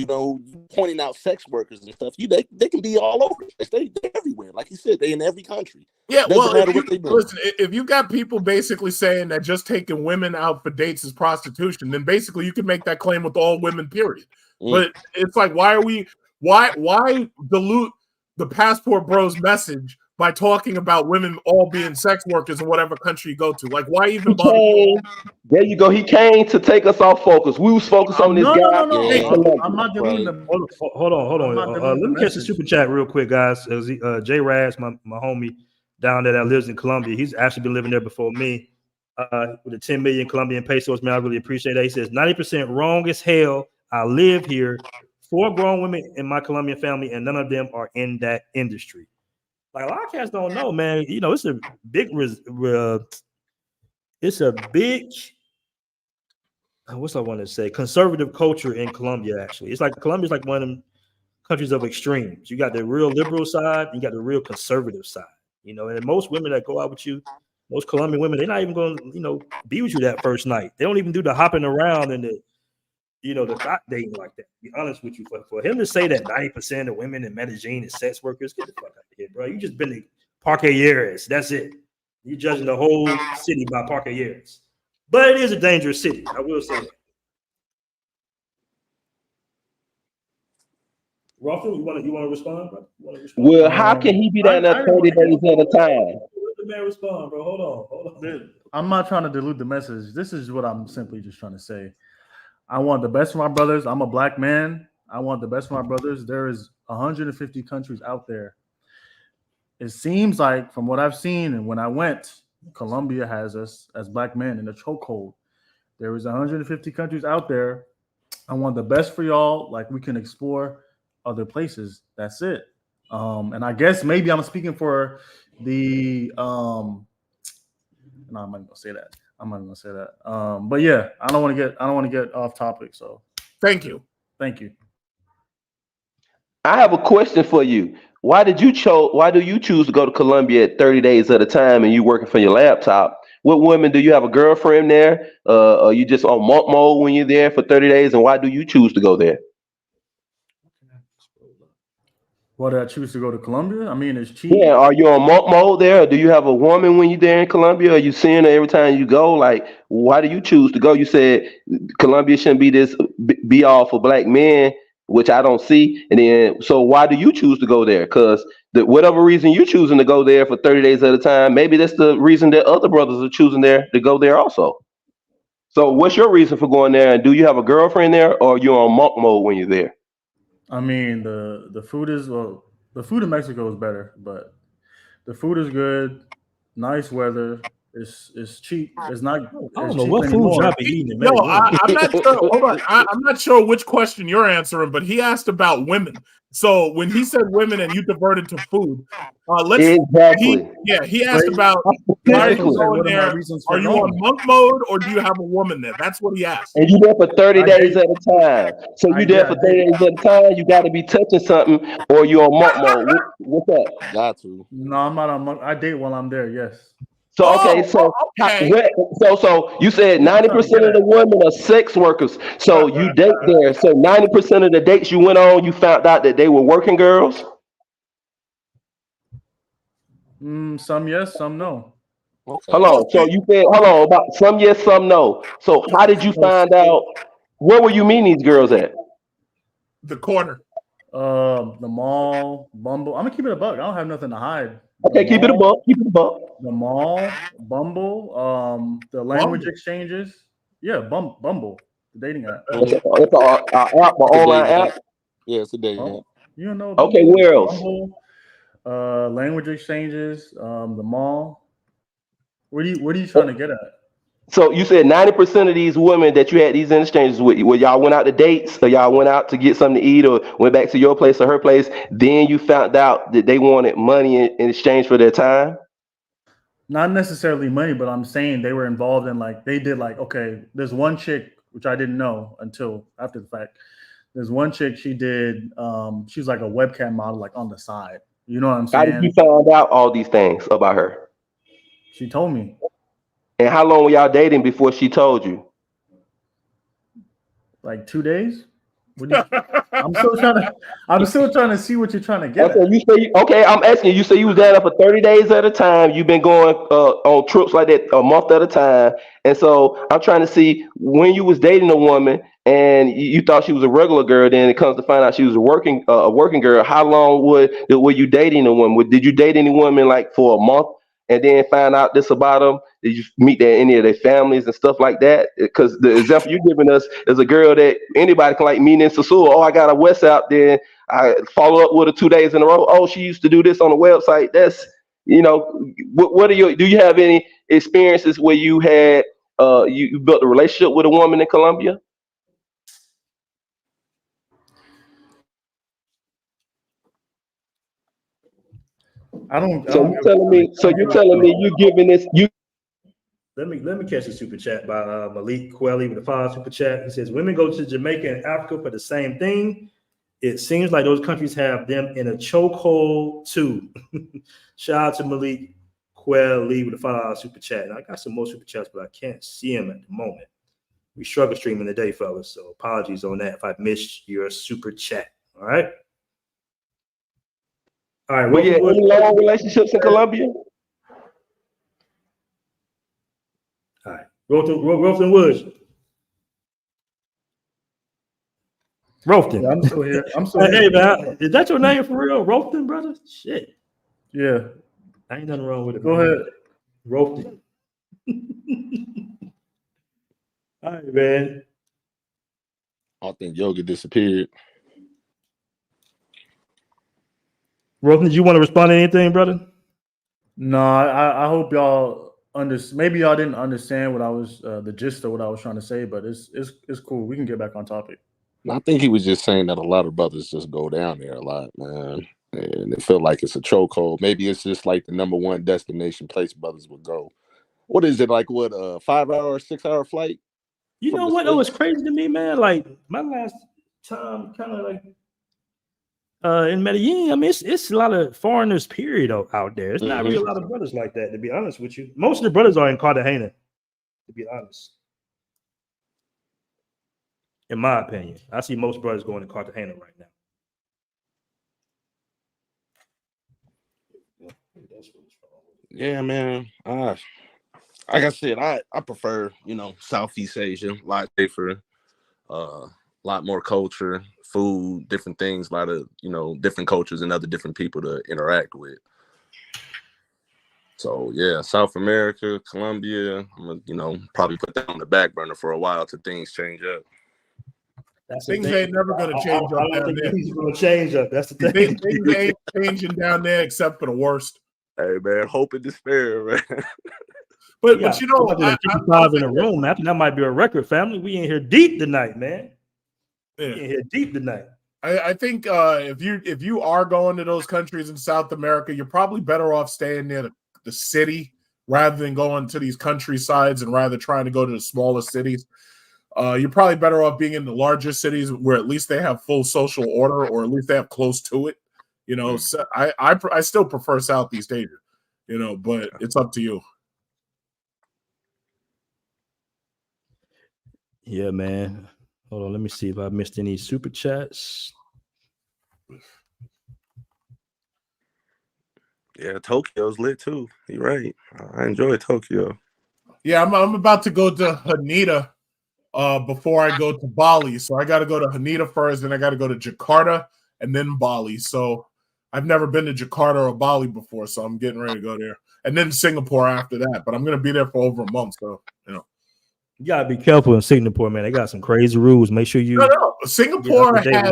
pointing out sex workers and stuff, they can be all over. They're everywhere. Like you said, they in every country. Yeah, doesn't matter what they do. Listen, if you got people basically saying that just taking women out for dates is prostitution, then basically you can make that claim with all women, period. But it's like, why dilute the Passport Bros message by talking about women all being sex workers in whatever country you go to? Like, why even bother? There you go. He came to take us off focus. We was focused on this guy. No. I'm not deleting them. Hold on. Let me catch the super chat real quick, guys. Jay Raz, my homie down there that lives in Colombia, he's actually been living there before me. With the 10 million Colombian pesos, man, I really appreciate that. He says 90% wrong as hell. I live here. 4 grown women in my Colombian family, and none of them are in that industry. Like, a lot of cats don't know, man. It's a big what's I want to say? Conservative culture in Colombia, actually. It's like Colombia's like one of them countries of extremes. You got the real liberal side, you got the real conservative side. And most women that go out with you, most Colombian women, they're not even going to, be with you that first night. They don't even do the hopping around and the thought dating like that. To be honest with you, for him to say that 90% of women in Medellin is sex workers, get the fuck out of here, bro. You just been to Parque Yeres. That's it. You judging the whole city by Parque Yeres. But it is a dangerous city. I will say that. Ruffin, you want to respond, bro? Well, how can he be down there 30 days at a time? Let the man respond, bro. Hold on. I'm not trying to dilute the message. This is what I'm simply just trying to say. I want the best for my brothers. I'm a black man. I want the best for my brothers. There is 150 countries out there. It seems like, from what I've seen and when I went, Colombia has us as black men in a chokehold. There is 150 countries out there. I want the best for y'all. Like we can explore other places. That's it. And I guess maybe I'm speaking for the no, I'm not gonna say that. I'm not gonna say that. But yeah, I don't want to get off topic. So Thank you. thank you. I have a question for you. Why do you choose to go to Colombia at 30 days at a time and you working from your laptop? What women do you have a girlfriend there? Are you just on monk mode when you're there for 30 days? And why do you choose to go there? Why did I choose to go to Colombia? I mean, it's cheap. Yeah, are you on monk mode there? Or do you have a woman when you're there in Colombia? Are you seeing her every time you go? Like, why do you choose to go? You said Colombia shouldn't be this be all for black men, which I don't see. And then, so why do you choose to go there? Because whatever reason you're choosing to go there for 30 days at a time, maybe that's the reason that other brothers are choosing there to go there also. So, what's your reason for going there? And do you have a girlfriend there, or are you on monk mode when you're there? I mean, the food is the food in Mexico is better, but the food is good. Nice weather. It's cheap. It's not I as don't know cheap what food anymore. y'all be eating in Yo, Medellin. I'm not sure. Hold on. I'm not sure which question you're answering, but he asked about women. So when he said women and you diverted to food, Exactly. he asked about why are you Exactly. going What are my there? reasons for Are you on going? monk mode or do you have a woman there? That's what he asked. And you there for 30 I days date. at a time. So you there Yeah, I for date. 30 days at a time, you got to be touching something or you on monk mode. What's up? Got to. No, I'm not on. I date while I'm there. Yes. So okay, so Okay. so you said What you trying to 90% get of at? the women are sex workers. So you date there. So 90% of the dates you went on, you found out that they were working girls. Some yes, some no. Okay. Hold on. So you said hold on about some yes, some no. So how did you So, find out? Where were you meeting these girls at? The corner. the mall, Bumble. I'm gonna keep it a buck. I don't have nothing to hide. Okay, keep it a buck. Keep it a buck. The mall, Bumble, the language exchanges. Yeah, Bumble, the dating app. It's a app, an It's a online dating app. app. Yeah, it's a dating Oh, app. you don't know Okay, Bumble? where else? Bumble, language exchanges, the mall. What are you trying to get at? So you said 90% of these women that you had these exchanges with, where y'all went out to dates, or y'all went out to get something to eat, or went back to your place or her place. Then you found out that they wanted money in exchange for their time. Not necessarily money, but I'm saying they were involved in they did okay, there's one chick which I didn't know until after the fact. There's one chick she did she's like a webcam model on the side. You know what I'm How did you saying? find out all these things about her? She told me And how long were y'all dating before she told you? 2 days. What do you, I'm still trying to see what you're trying to get Okay, at. you say okay. I'm asking you. You say you was there for 30 days at a time. You've been going on trips like that a month at a time, and so I'm trying to see when you was dating a woman and you thought she was a regular girl. Then it comes to find out she was a working girl. How long were you dating a woman? Did you date any woman for a month and then find out this about them? Did you meet any of their families and stuff like that? Because the example you're giving us is a girl that anybody can meet in Sasua. Oh, I got a West out there. I follow up with her 2 days in a row. Oh, she used to do this on the website. That's what do you have any experiences where you had you built a relationship with a woman in Colombia? I don't So you're telling me you're giving this you. Let me catch a super chat by Malik Quelly with a 5 super chat. He says women go to Jamaica and Africa for the same thing. It seems like those countries have them in a chokehold too. Shout out to Malik Quelly with a $5 super chat. And I got some more super chats, but I can't see them at the moment. We struggle streaming today, fellas. So apologies on that if I missed your super chat. All right. All right. But yeah, any long relationships in Colombia? All right. Rolton Woods. Rolton. Yeah, I'm still here. Hey, man, is that your name for real? Rolton, brother? Shit. Yeah. Ain't nothing wrong with it. Go ahead. Rolton. All right, man. I think Yoga disappeared. Rolton, did you want to respond to anything, brother? No, I hope y'all maybe y'all didn't understand what I was the gist of what I was trying to say, but it's cool. We can get back on topic. I think he was just saying that a lot of brothers just go down there a lot, man. And they feel like it's a chokehold. Maybe it's just like the number one destination place brothers would go. What is it like? What 5-hour, 6-hour flight? You know what? It was crazy to me, man. Like my last time, kind of like in Medellin. I mean, it's a lot of foreigners. Period out there. It's not really a lot of brothers like that. To be honest with you, most of the brothers are in Cartagena. To be honest, in my opinion, I see most brothers going to Cartagena right now. Yeah, man. Like I said, I prefer, Southeast Asia, a lot safer, lot more culture, food, different things, a lot of, different cultures and other different people to interact with. So yeah, South America, Colombia, I'm gonna, probably put that on the back burner for a while till things change up. Things ain't never going to change up down there. Things are going to change up. That's the thing. Things ain't changing down there except for the worst. Hey man, hope and despair, man. But you know, 55 in a room. I think that might be a record, family. We in here deep tonight, man. Yeah. We in here deep tonight. I think if you are going to those countries in South America, you're probably better off staying near the city rather than going to these countrysides and rather trying to go to the smaller cities. You're probably better off being in the larger cities where at least they have full social order, or at least they have close to it. So I still prefer Southeast Asia, but it's up to you. Yeah, man. Hold on, let me see if I missed any super chats. Yeah, Tokyo's lit too. You're right. I enjoy Tokyo. Yeah, I'm about to go to Haneda before I go to Bali. So I got to go to Haneda first, then I got to go to Jakarta and then Bali. So I've never been to Jakarta or Bali before, so I'm getting ready to go there. And then Singapore after that. But I'm going to be there for over a month, so, You got to be careful in Singapore, man. They got some crazy rules. Make sure you... No. Singapore has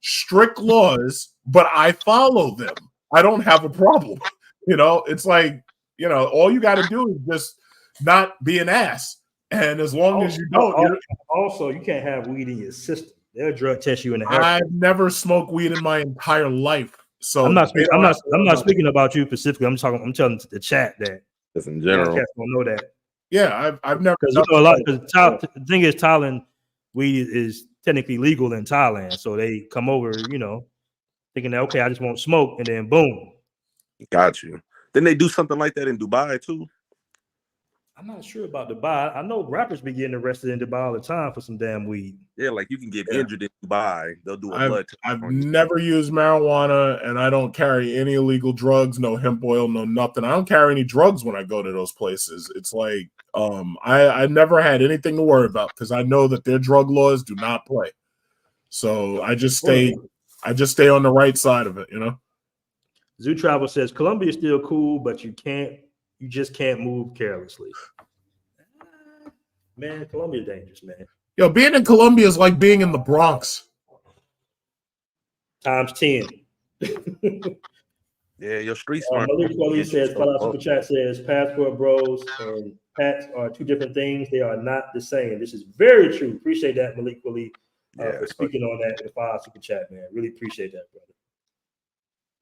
strict laws, but I follow them. I don't have a problem. It's like, all you got to do is just not be an ass. And as long as you don't... Also, you can't have weed in your system. They'll drug test you in the airport. I've never smoked weed in my entire life. So I'm not speaking about you specifically. I'm telling the chat that. Just in general. Cats don't know that. Yeah, I've never. Because a lot. The thing is, Thailand weed is technically legal in Thailand, so they come over, thinking that okay, I just won't smoke, and then boom. Got you. Then they do something like that in Dubai too. I'm not sure about Dubai. I know rappers be getting arrested in Dubai all the time for some damn weed. Yeah, like you can get injured in Dubai. They'll do a blood test. I've never used marijuana, and I don't carry any illegal drugs, no hemp oil, no nothing. I don't carry any drugs when I go to those places. It's like I never had anything to worry about because I know that their drug laws do not play. So I just stay on the right side of it, Zoo Travel says Colombia is still cool, but you just can't move carelessly. Man, Colombia dangerous, man. Yo, being in Colombia is like being in the Bronx. Times 10. Yeah, your street smart. Malik says, Super Chat says, Passport Bros and Pats are two different things. They are not the same. This is very true. Appreciate that, Malik Wali, for speaking on that in the 5 Super Chat, man. Really appreciate that, brother.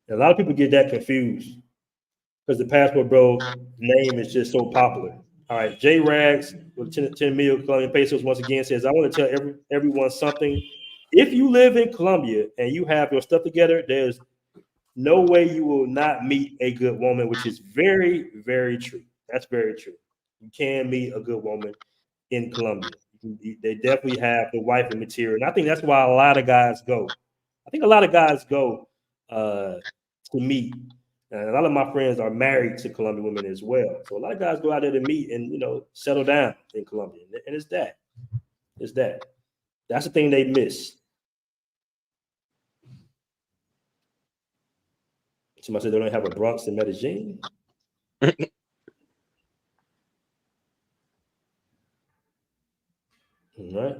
And a lot of people get that confused because the Passport Bro name is just so popular. All right, J Rags with 10 million Colombian pesos once again says, I want to tell everyone something. If you live in Colombia and you have your stuff together, there's no way you will not meet a good woman, which is very, very true. That's very true. You can meet a good woman in Colombia. They definitely have the wifey material. And I think that's why a lot of guys go. I think a lot of guys go to meet. And a lot of my friends are married to Colombian women as well. So a lot of guys go out there to meet and, settle down in Colombia. And it's that. It's that. That's the thing they miss. Somebody said they don't have a Bronx in Medellin. All right.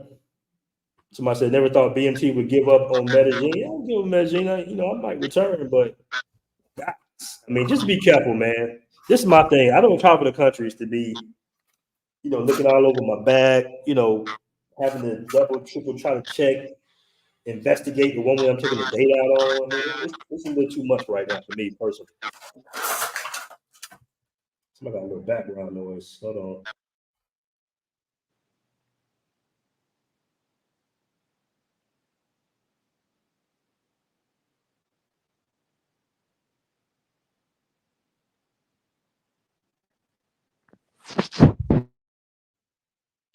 Somebody said never thought BMT would give up on Medellin. I don't give up Medellin. I might return, but just be careful, man. this is my thing. I don't travel the countries to be, looking all over my bag, having to double, triple, try to check, investigate the woman I'm taking a date out on. I mean, it's a little too much right now for me personally. Somebody got a little background noise. Hold on.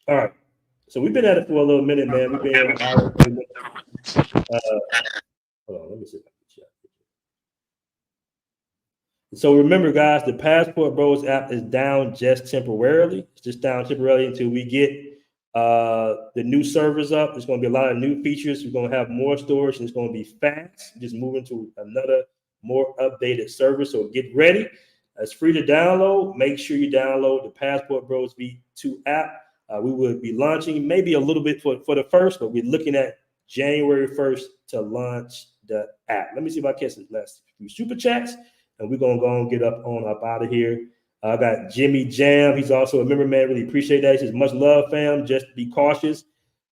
All right. So we've been at it for a little minute, man. We've been here an hour. Hold on, let me see if I can check. So remember, guys, the Passport Bros app is down just temporarily. It's just down temporarily until we get the new servers up. There's going to be a lot of new features. We're going to have more storage, and it's going to be fast. Just moving to another more updated server. So get ready. It's free to download. Make sure you download the Passport Bros V2 app. We will be launching maybe a little bit for the first, but we're looking at January 1st to launch the app. Let me see if I catch the last few super chats, and we're going to go and get up out of here. I got Jimmy Jam. He's also a member, man. Really appreciate that. He says, much love, fam. Just be cautious,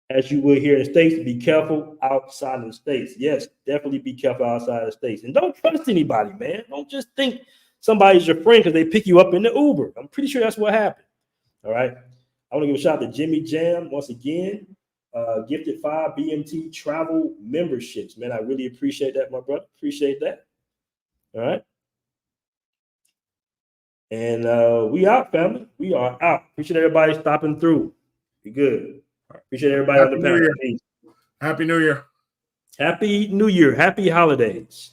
as you will here in the States. Be careful outside of the States. Yes, definitely be careful outside of the States. And don't trust anybody, man. Don't just think somebody's your friend because they pick you up in the Uber. I'm pretty sure that's what happened. All right. I want to give a shout out to Jimmy Jam once again. Gifted 5 BMT travel memberships. Man, I really appreciate that, my brother. Appreciate that. All right. And we out, family. We are out. Appreciate everybody stopping through. Be good. Appreciate everybody on the panel. Happy New Year. Happy New Year. Happy holidays.